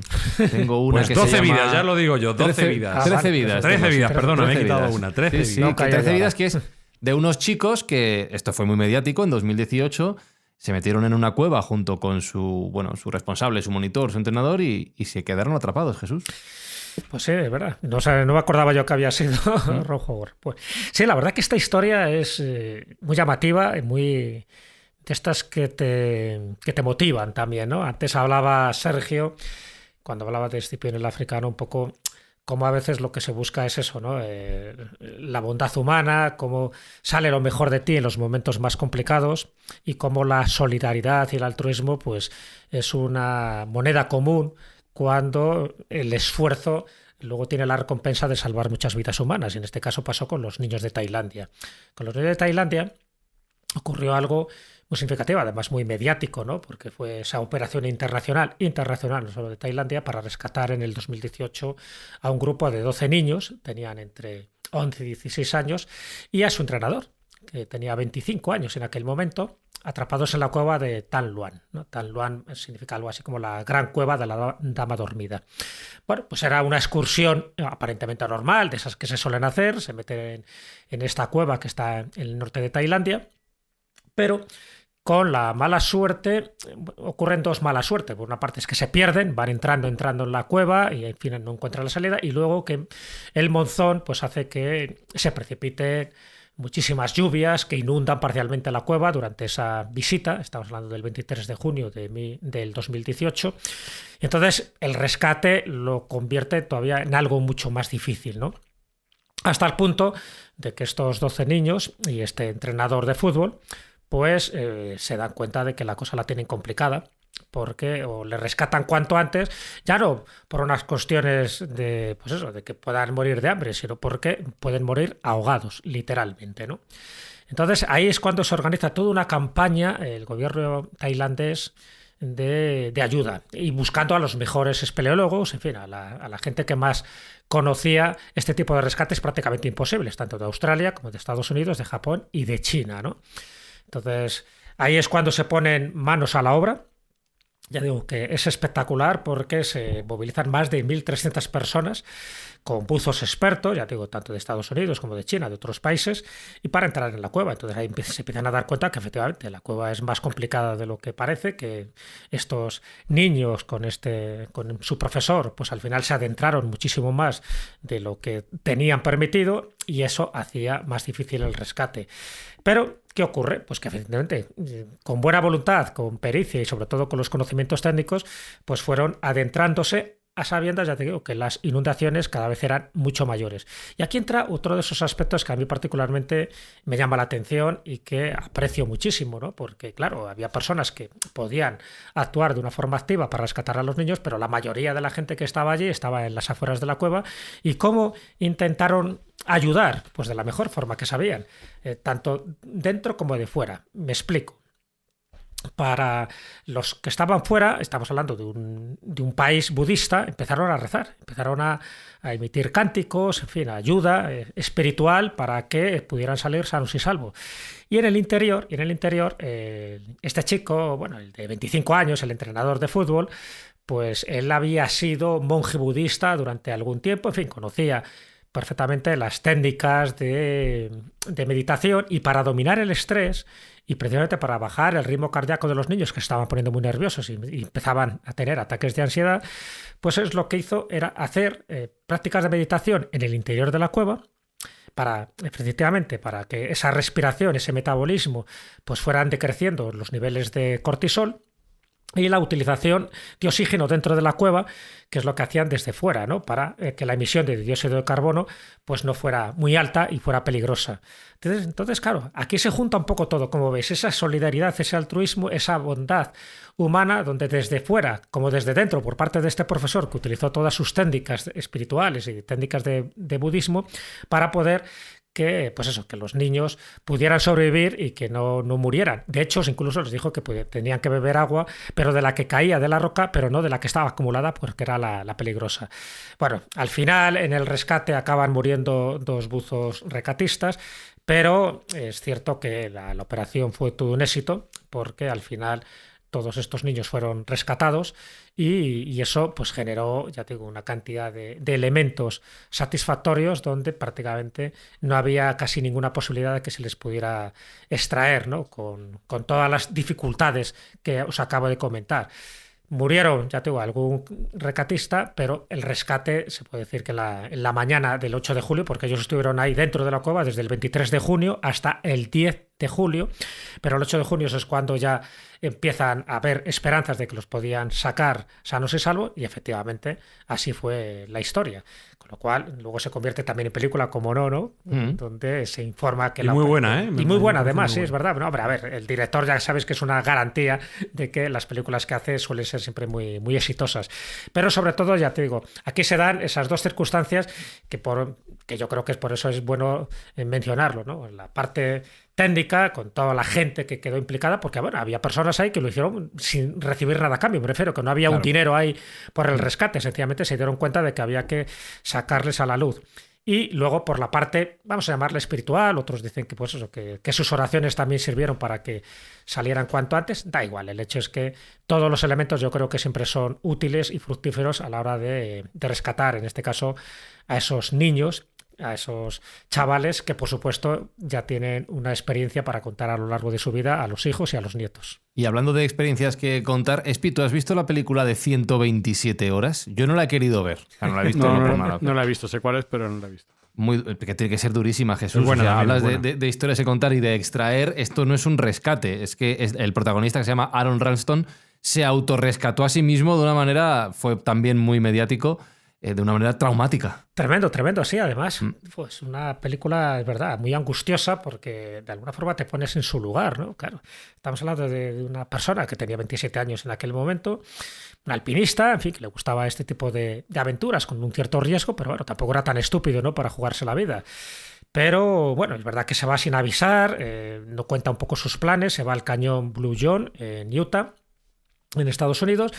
Tengo una pues que 12 se llama... vidas, ya lo digo yo, 12 vidas. 13 vidas. 13 vidas, perdona, me he 13 quitado vidas. una. 13 Sí, vidas. que 13 vidas, que es de unos chicos que, esto fue muy mediático, en 2018 se metieron en una cueva junto con su responsable, su monitor, su entrenador y se quedaron atrapados, Jesús. Pues sí, es verdad. No me acordaba yo que había sido Ron Howard. Pues, sí, la verdad que esta historia es muy llamativa y muy... de estas que te motivan también, ¿no? Antes hablaba Sergio, cuando hablaba de Escipión el africano, un poco cómo a veces lo que se busca es eso, ¿no? La bondad humana, cómo sale lo mejor de ti en los momentos más complicados y cómo la solidaridad y el altruismo pues es una moneda común cuando el esfuerzo luego tiene la recompensa de salvar muchas vidas humanas. Y en este caso pasó con los niños de Tailandia. Con los niños de Tailandia ocurrió algo muy significativo, además muy mediático, ¿no? Porque fue esa operación internacional, no solo de Tailandia, para rescatar en el 2018 a un grupo de 12 niños, tenían entre 11 y 16 años, y a su entrenador, que tenía 25 años en aquel momento, atrapados en la cueva de Tan Luan, ¿no? Tan Luan significa algo así como la gran cueva de la dama dormida. Bueno, pues era una excursión aparentemente normal, de esas que se suelen hacer, se meten en esta cueva que está en el norte de Tailandia, pero con la mala suerte, ocurren 2 malas suertes. Por una parte es que se pierden, van entrando en la cueva y al final no encuentran la salida, y luego que el monzón pues hace que se precipiten muchísimas lluvias que inundan parcialmente la cueva durante esa visita. Estamos hablando del 23 de junio del 2018. Y entonces el rescate lo convierte todavía en algo mucho más difícil, ¿no? Hasta el punto de que estos 12 niños y este entrenador de fútbol pues se dan cuenta de que la cosa la tienen complicada, porque o le rescatan cuanto antes, ya no por unas cuestiones de, pues eso, de que puedan morir de hambre, sino porque pueden morir ahogados, literalmente, ¿no? Entonces ahí es cuando se organiza toda una campaña, el gobierno tailandés, de ayuda, y buscando a los mejores espeleólogos, en fin, a la gente que más conocía este tipo de rescates prácticamente imposibles, tanto de Australia como de Estados Unidos, de Japón y de China, ¿no? Entonces, ahí es cuando se ponen manos a la obra Ya digo que es espectacular porque se movilizan más de 1.300 personas con buzos expertos, ya digo, tanto de Estados Unidos como de China, de otros países, y para entrar en la cueva. Entonces ahí se empiezan a dar cuenta que efectivamente la cueva es más complicada de lo que parece, que estos niños con su profesor, pues al final se adentraron muchísimo más de lo que tenían permitido y eso hacía más difícil el rescate. Pero, ¿qué ocurre? Pues que efectivamente, con buena voluntad, con pericia y sobre todo con los conocimientos técnicos, pues fueron adentrándose a sabiendas, ya te digo, que las inundaciones cada vez eran mucho mayores. Y aquí entra otro de esos aspectos que a mí particularmente me llama la atención y que aprecio muchísimo, ¿no? Porque, claro, había personas que podían actuar de una forma activa para rescatar a los niños, pero la mayoría de la gente que estaba allí estaba en las afueras de la cueva. ¿Y cómo intentaron ayudar? Pues de la mejor forma que sabían, tanto dentro como de fuera. Me explico. Para los que estaban fuera, estamos hablando de un país budista, empezaron a rezar, empezaron a emitir cánticos, en fin, ayuda espiritual para que pudieran salir sanos y salvos. Y en el interior, este chico, bueno, el de 25 años, el entrenador de fútbol, pues él había sido monje budista durante algún tiempo, en fin, conocía perfectamente las técnicas de meditación y para dominar el estrés y precisamente para bajar el ritmo cardíaco de los niños que se estaban poniendo muy nerviosos y empezaban a tener ataques de ansiedad, pues es lo que hizo era hacer prácticas de meditación en el interior de la cueva para, efectivamente, para que esa respiración, ese metabolismo, pues fueran decreciendo los niveles de cortisol y la utilización de oxígeno dentro de la cueva, que es lo que hacían desde fuera, ¿no? Para que la emisión de dióxido de carbono pues no fuera muy alta y fuera peligrosa. Entonces, claro, aquí se junta un poco todo, como veis, esa solidaridad, ese altruismo, esa bondad humana, donde desde fuera como desde dentro, por parte de este profesor que utilizó todas sus técnicas espirituales y técnicas de budismo para poder que, pues eso, que los niños pudieran sobrevivir y que no murieran. De hecho, incluso les dijo que tenían que beber agua, pero de la que caía de la roca, pero no de la que estaba acumulada, porque era la peligrosa. Bueno, al final, en el rescate acaban muriendo 2 buzos rescatistas, pero es cierto que la operación fue todo un éxito, porque al final todos estos niños fueron rescatados y eso pues generó, ya digo, una cantidad de elementos satisfactorios donde prácticamente no había casi ninguna posibilidad de que se les pudiera extraer, ¿no? Con todas las dificultades que os acabo de comentar. Murieron, ya tengo algún rescatista, pero el rescate se puede decir que en la mañana del 8 de julio, porque ellos estuvieron ahí dentro de la cueva desde el 23 de junio hasta el 10 de julio, pero el 8 de junio es cuando ya empiezan a haber esperanzas de que los podían sacar sanos y salvos, y efectivamente así fue la historia. Con lo cual, luego se convierte también en película, como no, donde se informa que... Y muy buena, ¿eh? Y muy buena, además, sí, es verdad. No, hombre, a ver, el director ya sabes que es una garantía de que las películas que hace suelen ser siempre muy, muy exitosas. Pero sobre todo, ya te digo, aquí se dan esas 2 circunstancias que yo creo que por eso es bueno mencionarlo, ¿no? La parte técnica, con toda la gente que quedó implicada, porque bueno, había personas ahí que lo hicieron sin recibir nada a cambio, me refiero, que no había un dinero ahí por el rescate, sencillamente se dieron cuenta de que había que sacarles a la luz. Y luego por la parte, vamos a llamarla espiritual, otros dicen que pues eso, que sus oraciones también sirvieron para que salieran cuanto antes, da igual, el hecho es que todos los elementos yo creo que siempre son útiles y fructíferos a la hora de rescatar, en este caso, a esos niños, a esos chavales que por supuesto ya tienen una experiencia para contar a lo largo de su vida a los hijos y a los nietos. Y hablando de experiencias que contar, Espi, ¿tú has visto la película de 127 horas? Yo no la he querido ver. O sea, no la he visto. No la he visto, sé cuál es, pero no la he visto. Que tiene que ser durísima, Jesús. Es buena, o sea, hablas buena. de historias de contar y de extraer. Esto no es un rescate. Es que el protagonista, que se llama Aaron Ralston, se autorrescató a sí mismo de una manera, fue también muy mediático, de una manera traumática. Tremendo, sí, además. Pues una película, es verdad, muy angustiosa porque de alguna forma te pones en su lugar, ¿no? Claro, estamos hablando de una persona que tenía 27 años en aquel momento, un alpinista, en fin, que le gustaba este tipo de aventuras con un cierto riesgo, pero bueno, tampoco era tan estúpido, ¿no?, para jugarse la vida. Pero bueno, es verdad que se va sin avisar, no cuenta un poco sus planes, se va al cañón Blue John en Utah, en Estados Unidos,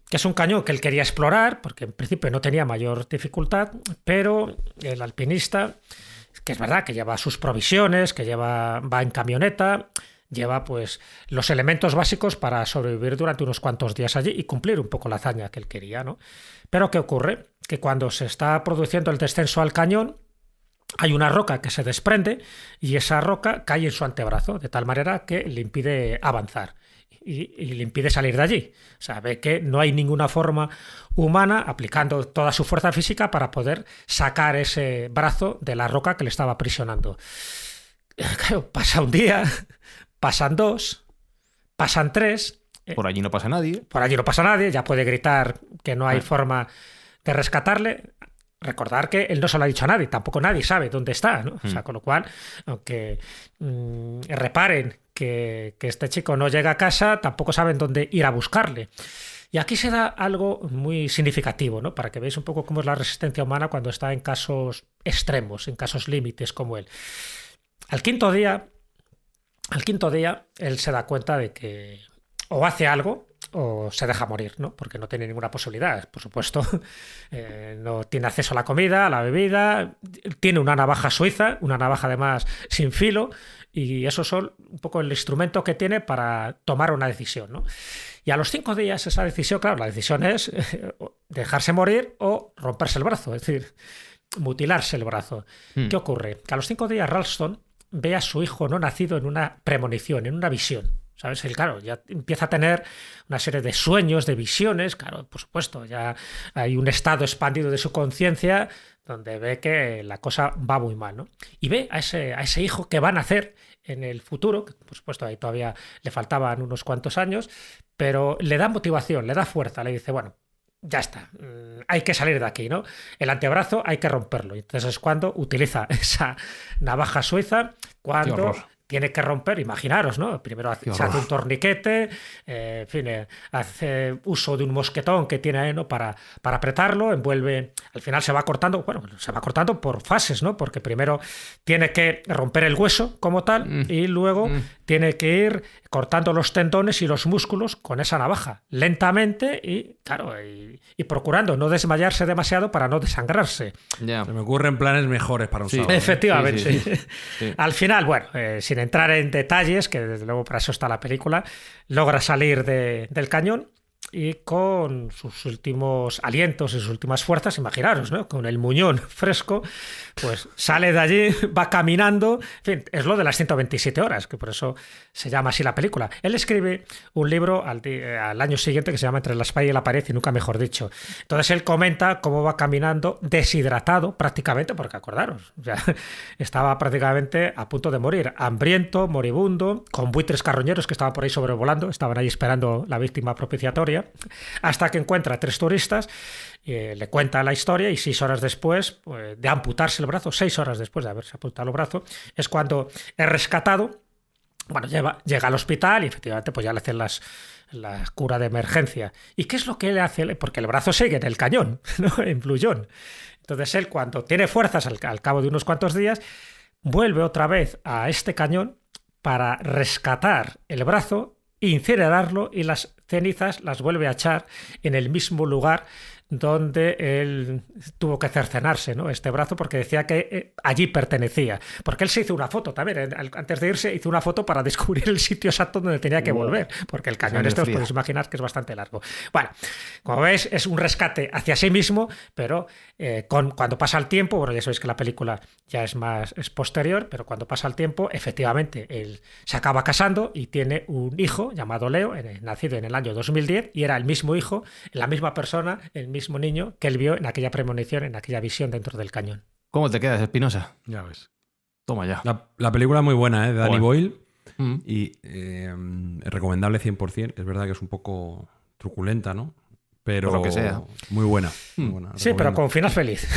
que es un cañón que él quería explorar, porque en principio no tenía mayor dificultad, pero el alpinista, que es verdad que lleva sus provisiones, que va en camioneta, lleva pues los elementos básicos para sobrevivir durante unos cuantos días allí y cumplir un poco la hazaña que él quería, ¿no? Pero ¿qué ocurre? Que cuando se está produciendo el descenso al cañón, hay una roca que se desprende y esa roca cae en su antebrazo, de tal manera que le impide avanzar y le impide salir de allí. O sea, ve que no hay ninguna forma humana aplicando toda su fuerza física para poder sacar ese brazo de la roca que le estaba aprisionando. Claro, pasa un día, pasan 2, pasan 3. Por allí no pasa nadie. Por allí no pasa nadie, ya puede gritar que no hay forma de rescatarle. Recordar que él no se lo ha dicho a nadie, tampoco nadie sabe dónde está, ¿no? O sea, con lo cual, aunque reparen que este chico no llega a casa, tampoco saben dónde ir a buscarle. Y aquí se da algo muy significativo, ¿no? Para que veáis un poco cómo es la resistencia humana cuando está en casos extremos, en casos límites como él. Al quinto día, él se da cuenta de que o hace algo o se deja morir, ¿no? Porque no tiene ninguna posibilidad, por supuesto. No tiene acceso a la comida, a la bebida, tiene una navaja suiza, una navaja además sin filo, y eso son un poco el instrumento que tiene para tomar una decisión, ¿no? Y a los 5 días esa decisión, claro, la decisión es dejarse morir o romperse el brazo, es decir, mutilarse el brazo. ¿Qué ocurre? Que a los 5 días Ralston ve a su hijo no nacido en una premonición, en una visión. ¿Sabes? Él, claro, ya empieza a tener una serie de sueños, de visiones, claro, por supuesto, ya hay un estado expandido de su conciencia donde ve que la cosa va muy mal, ¿no? Y ve a ese hijo que va a nacer en el futuro, que por supuesto ahí todavía le faltaban unos cuantos años, pero le da motivación, le da fuerza, le dice, bueno, ya está, hay que salir de aquí, ¿no? El antebrazo hay que romperlo. Y entonces es cuando utiliza esa navaja suiza, cuando tiene que romper, imaginaros, ¿no? Primero se hace un torniquete, en fin, hace uso de un mosquetón que tiene ahí, ¿no? Para apretarlo, envuelve, al final se va cortando, bueno, se va cortando por fases, ¿no? Porque primero tiene que romper el hueso como tal y luego tiene que ir cortando los tendones y los músculos con esa navaja, lentamente y, claro, y procurando no desmayarse demasiado para no desangrarse. Se me ocurren planes mejores para un sábado. Efectivamente. Sí. Al final, bueno, sin entrar en detalles, que desde luego para eso está la película, logra salir del cañón y con sus últimos alientos y sus últimas fuerzas, imaginaros, ¿no? Con el muñón fresco, pues sale de allí, va caminando, en fin, es lo de las 127 horas, que por eso se llama así la película. Él escribe un libro al año siguiente que se llama Entre la espalda y la pared, y nunca mejor dicho. Entonces él comenta cómo va caminando deshidratado prácticamente, porque acordaros, ya estaba prácticamente a punto de morir, hambriento, moribundo, con buitres carroñeros que estaban por ahí sobrevolando, estaban ahí esperando la víctima propiciatoria, hasta que encuentra a 3 turistas, le cuenta la historia y 6 horas después pues, de amputarse el brazo, 6 horas después de haberse amputado el brazo, es cuando es rescatado. Bueno, llega al hospital y efectivamente pues ya le hacen la cura de emergencia. ¿Y qué es lo que le hace? Porque el brazo sigue en el cañón, ¿no? En Blullón. Entonces él, cuando tiene fuerzas al cabo de unos cuantos días, vuelve otra vez a este cañón para rescatar el brazo, incinerarlo y las cenizas las vuelve a echar en el mismo lugar donde él tuvo que cercenarse, ¿no? Este brazo, porque decía que allí pertenecía. Porque él se hizo una foto también, antes de irse hizo una foto para descubrir el sitio exacto donde tenía que volver, porque el cañón os podéis imaginar que es bastante largo. Bueno, como veis, es un rescate hacia sí mismo, pero cuando pasa el tiempo, bueno, ya sabéis que la película ya es posterior, pero cuando pasa el tiempo, efectivamente, él se acaba casando y tiene un hijo llamado Leo, nacido en el año 2010, y era el mismo hijo, la misma persona, el mismo niño que él vio en aquella premonición, en aquella visión dentro del cañón. ¿Cómo te quedas, Espinosa? Ya ves. Toma ya. La película es muy buena, de Danny Boyle. Mm. Y recomendable 100%. Es verdad que es un poco truculenta, ¿no? Pero por lo que sea. Muy buena. Muy buena. Sí, pero con final feliz.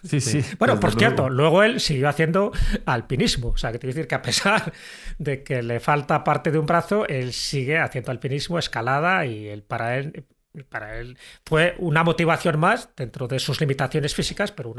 Sí. Bueno, por cierto, luego él siguió haciendo alpinismo. O sea, que te quiero decir que a pesar de que le falta parte de un brazo, él sigue haciendo alpinismo, escalada, y para él fue una motivación más dentro de sus limitaciones físicas, pero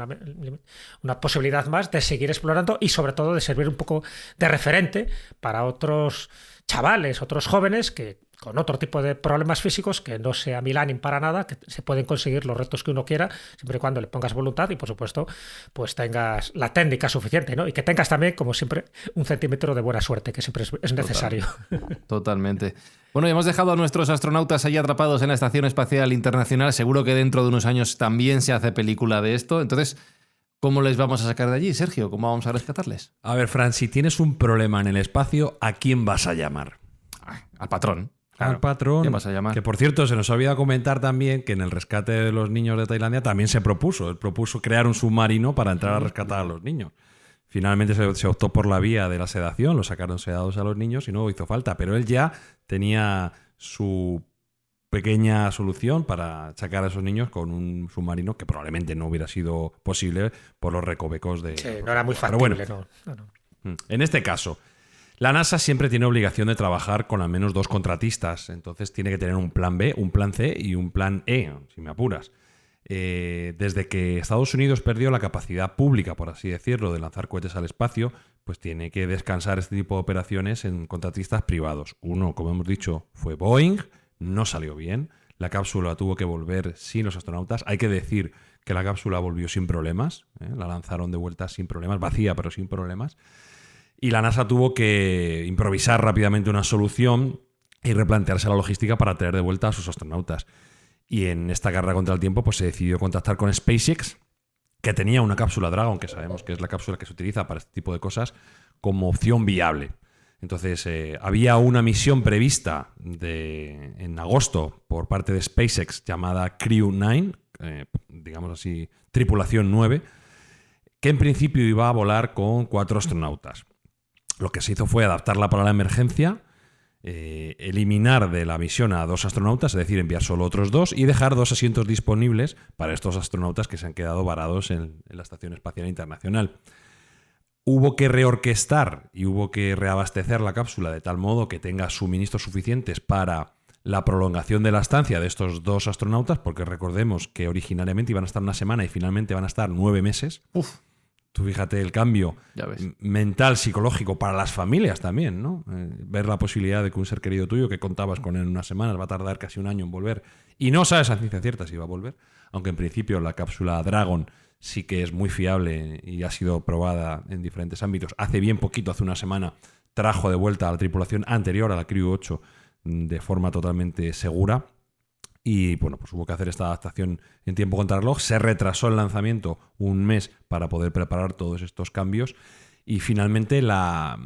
una posibilidad más de seguir explorando y sobre todo de servir un poco de referente para otros chavales, otros jóvenes que con otro tipo de problemas físicos que no sea Milán para nada, que se pueden conseguir los retos que uno quiera, siempre y cuando le pongas voluntad y, por supuesto, pues tengas la técnica suficiente, ¿no? Y que tengas también, como siempre, un centímetro de buena suerte, que siempre es necesario. Totalmente. Bueno, y hemos dejado a nuestros astronautas ahí atrapados en la Estación Espacial Internacional. Seguro que dentro de unos años también se hace película de esto. Entonces, ¿cómo les vamos a sacar de allí, Sergio? ¿Cómo vamos a rescatarles? A ver, Fran, si tienes un problema en el espacio, ¿a quién vas a llamar? Al patrón. Al patrón. ¿Quién vas a llamar? Que, por cierto, se nos olvida comentar también que en el rescate de los niños de Tailandia también se propuso. Él propuso crear un submarino para entrar a rescatar a los niños. Finalmente se optó por la vía de la sedación, lo sacaron sedados a los niños y no hizo falta. Pero él ya tenía su pequeña solución para sacar a esos niños con un submarino que probablemente no hubiera sido posible por los recovecos de... Sí, no era muy Pero factible, bueno, no. En este caso, la NASA siempre tiene obligación de trabajar con al menos 2 contratistas, entonces tiene que tener un plan B, un plan C y un plan E, si me apuras. Desde que Estados Unidos perdió la capacidad pública, por así decirlo, de lanzar cohetes al espacio, pues tiene que descansar este tipo de operaciones en contratistas privados. Uno, como hemos dicho, fue Boeing, no salió bien, la cápsula tuvo que volver sin los astronautas. Hay que decir que la cápsula volvió sin problemas, la lanzaron de vuelta sin problemas, vacía pero sin problemas. Y la NASA tuvo que improvisar rápidamente una solución y replantearse la logística para traer de vuelta a sus astronautas. Y en esta carrera contra el tiempo pues se decidió contactar con SpaceX, que tenía una cápsula Dragon, que sabemos que es la cápsula que se utiliza para este tipo de cosas, como opción viable. Entonces había una misión prevista en agosto por parte de SpaceX llamada Crew 9, digamos así, tripulación 9, que en principio iba a volar con 4 astronautas. Lo que se hizo fue adaptarla para la emergencia, eliminar de la misión a 2 astronautas, es decir, enviar solo otros 2 y dejar 2 asientos disponibles para estos astronautas que se han quedado varados en la Estación Espacial Internacional. Hubo que reorquestar y hubo que reabastecer la cápsula de tal modo que tenga suministros suficientes para la prolongación de la estancia de estos 2 astronautas, porque recordemos que originariamente iban a estar una semana y finalmente van a estar 9 meses. Uf. Tú fíjate el cambio mental, psicológico para las familias también, ¿no? Ver la posibilidad de que un ser querido tuyo que contabas con él en unas semanas va a tardar casi un año en volver y no sabes a ciencia cierta si va a volver, aunque en principio la cápsula Dragon sí que es muy fiable y ha sido probada en diferentes ámbitos. Hace bien poquito, hace una semana, trajo de vuelta a la tripulación anterior a la Crew 8 de forma totalmente segura. Y bueno, pues hubo que hacer esta adaptación en tiempo contrarreloj. Se retrasó el lanzamiento un mes para poder preparar todos estos cambios. Y finalmente la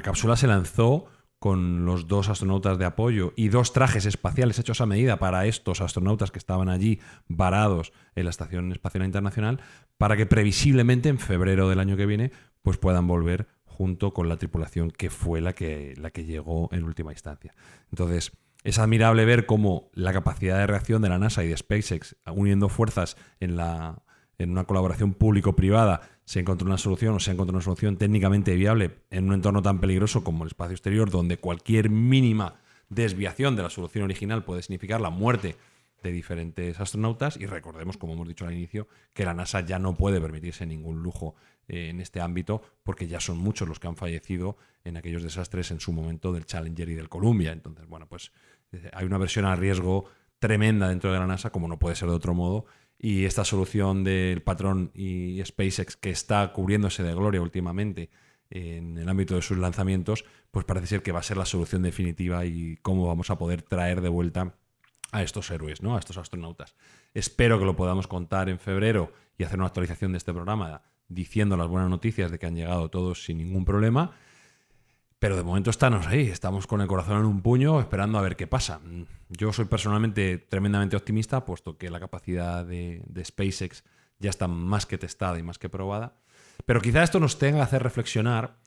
cápsula se lanzó con los 2 astronautas de apoyo y 2 trajes espaciales hechos a medida para estos astronautas que estaban allí varados en la Estación Espacial Internacional, para que previsiblemente en febrero del año que viene pues puedan volver junto con la tripulación que fue la que llegó en última instancia. Entonces, es admirable ver cómo la capacidad de reacción de la NASA y de SpaceX, uniendo fuerzas en una colaboración público-privada, se ha encontrado una solución técnicamente viable en un entorno tan peligroso como el espacio exterior, donde cualquier mínima desviación de la solución original puede significar la muerte de diferentes astronautas. Y recordemos, como hemos dicho al inicio, que la NASA ya no puede permitirse ningún lujo en este ámbito, porque ya son muchos los que han fallecido en aquellos desastres en su momento del Challenger y del Columbia. Entonces, bueno, pues hay una versión a riesgo tremenda dentro de la NASA, como no puede ser de otro modo, y esta solución del patrón y SpaceX, que está cubriéndose de gloria últimamente en el ámbito de sus lanzamientos, pues parece ser que va a ser la solución definitiva y cómo vamos a poder traer de vuelta a estos héroes, ¿no? A estos astronautas. Espero que lo podamos contar en febrero y hacer una actualización de este programa diciendo las buenas noticias de que han llegado todos sin ningún problema. Pero de momento estamos ahí, estamos con el corazón en un puño esperando a ver qué pasa. Yo soy personalmente tremendamente optimista, puesto que la capacidad de SpaceX ya está más que testada y más que probada. Pero quizá esto nos tenga que hacer reflexionar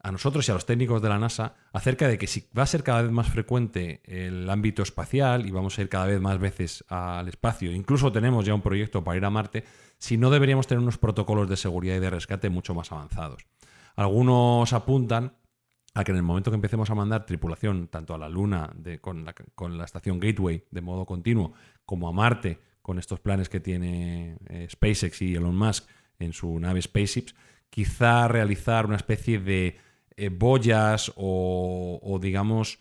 a nosotros y a los técnicos de la NASA acerca de que si va a ser cada vez más frecuente el ámbito espacial y vamos a ir cada vez más veces al espacio, incluso tenemos ya un proyecto para ir a Marte, si no deberíamos tener unos protocolos de seguridad y de rescate mucho más avanzados. Algunos apuntan a que en el momento que empecemos a mandar tripulación tanto a la Luna con la estación Gateway de modo continuo, como a Marte con estos planes que tiene SpaceX y Elon Musk en su nave SpaceShip, quizá realizar una especie de boyas o digamos,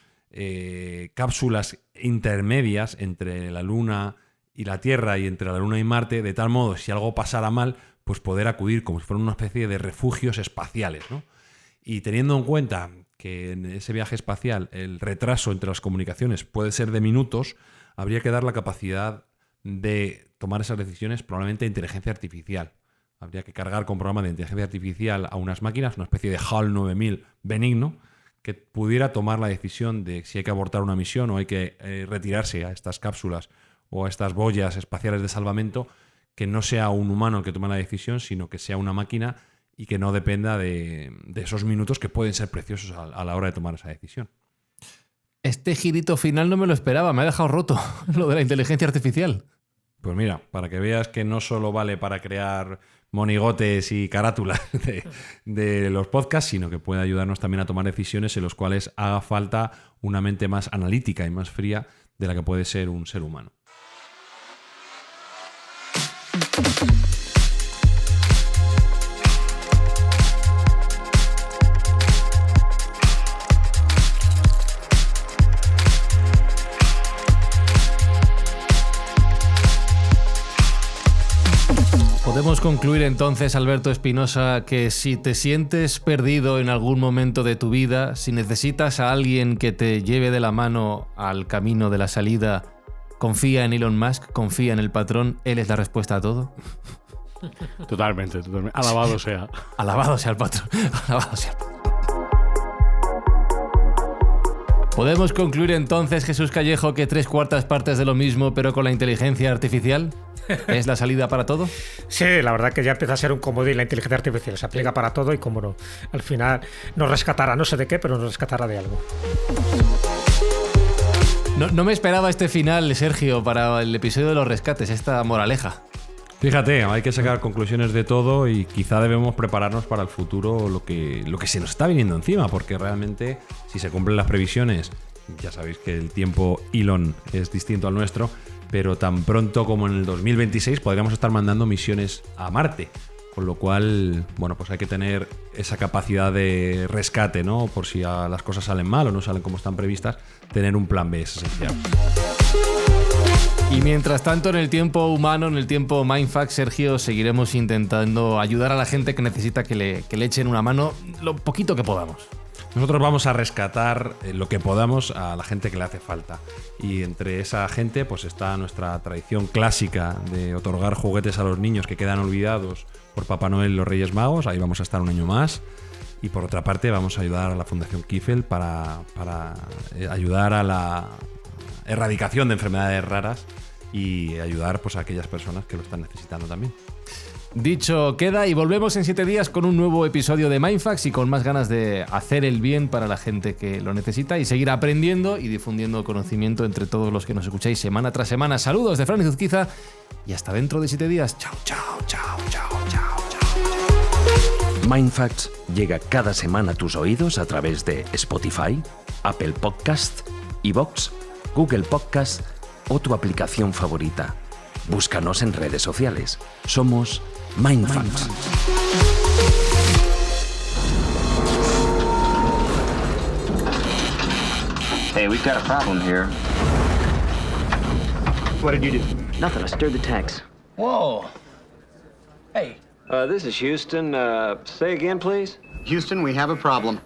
cápsulas intermedias entre la Luna y la Tierra y entre la Luna y Marte, de tal modo, si algo pasara mal, pues poder acudir como si fueran una especie de refugios espaciales, ¿no? Y teniendo en cuenta que en ese viaje espacial el retraso entre las comunicaciones puede ser de minutos, habría que dar la capacidad de tomar esas decisiones probablemente de inteligencia artificial. Habría que cargar con programas de inteligencia artificial a unas máquinas, una especie de HAL 9000 benigno, que pudiera tomar la decisión de si hay que abortar una misión o hay que retirarse a estas cápsulas o a estas boyas espaciales de salvamento, que no sea un humano el que tome la decisión, sino que sea una máquina y que no dependa de esos minutos que pueden ser preciosos a la hora de tomar esa decisión. Este girito final no me lo esperaba, me ha dejado roto lo de la inteligencia artificial. Pues mira, para que veas que no solo vale para crear monigotes y carátulas de los podcasts, sino que puede ayudarnos también a tomar decisiones en las cuales haga falta una mente más analítica y más fría de la que puede ser un ser humano. Podemos concluir entonces, Alberto Espinosa, que si te sientes perdido en algún momento de tu vida, si necesitas a alguien que te lleve de la mano al camino de la salida, confía en Elon Musk, confía en el patrón, él es la respuesta a todo. Totalmente. Alabado sea. Alabado sea el patrón. Alabado sea el patrón. ¿Podemos concluir entonces, Jesús Callejo, que 3/4 partes de lo mismo, pero con la inteligencia artificial es la salida para todo? Sí, la verdad que ya empieza a ser un comodín la inteligencia artificial. Se aplica para todo y, como no, al final nos rescatará, no sé de qué, pero nos rescatará de algo. No me esperaba este final, Sergio, para el episodio de los rescates, esta moraleja. Fíjate, hay que sacar conclusiones de todo y quizá debemos prepararnos para el futuro lo que se nos está viniendo encima, porque realmente si se cumplen las previsiones, ya sabéis que el tiempo Elon es distinto al nuestro, pero tan pronto como en el 2026 podríamos estar mandando misiones a Marte, con lo cual, bueno, pues hay que tener esa capacidad de rescate, ¿no? Por si las cosas salen mal o no salen como están previstas, tener un plan B es esencial. Y mientras tanto, en el tiempo humano, en el tiempo Mindfuck, Sergio, seguiremos intentando ayudar a la gente que necesita que le echen una mano lo poquito que podamos. Nosotros vamos a rescatar lo que podamos a la gente que le hace falta. Y entre esa gente pues está nuestra tradición clásica de otorgar juguetes a los niños que quedan olvidados por Papá Noel y los Reyes Magos. Ahí vamos a estar un año más. Y por otra parte vamos a ayudar a la Fundación Kifel para ayudar a la erradicación de enfermedades raras y ayudar pues, a aquellas personas que lo están necesitando también. Dicho queda, y volvemos en 7 días con un nuevo episodio de Mindfax y con más ganas de hacer el bien para la gente que lo necesita y seguir aprendiendo y difundiendo conocimiento entre todos los que nos escucháis semana tras semana. Saludos de Fran Izuzquiza y hasta dentro de 7 días. Chao, chao, chao, chao, chao, chao. Mindfacts llega cada semana a tus oídos a través de Spotify, Apple Podcast, iVoox, Google Podcast o tu aplicación favorita. Búscanos en redes sociales. Somos Mindfacts. Hey, we've got a problem here. What did you do? Nothing. I stirred the tanks. Whoa. Hey, This is Houston. Say again, please. Houston, we have a problem.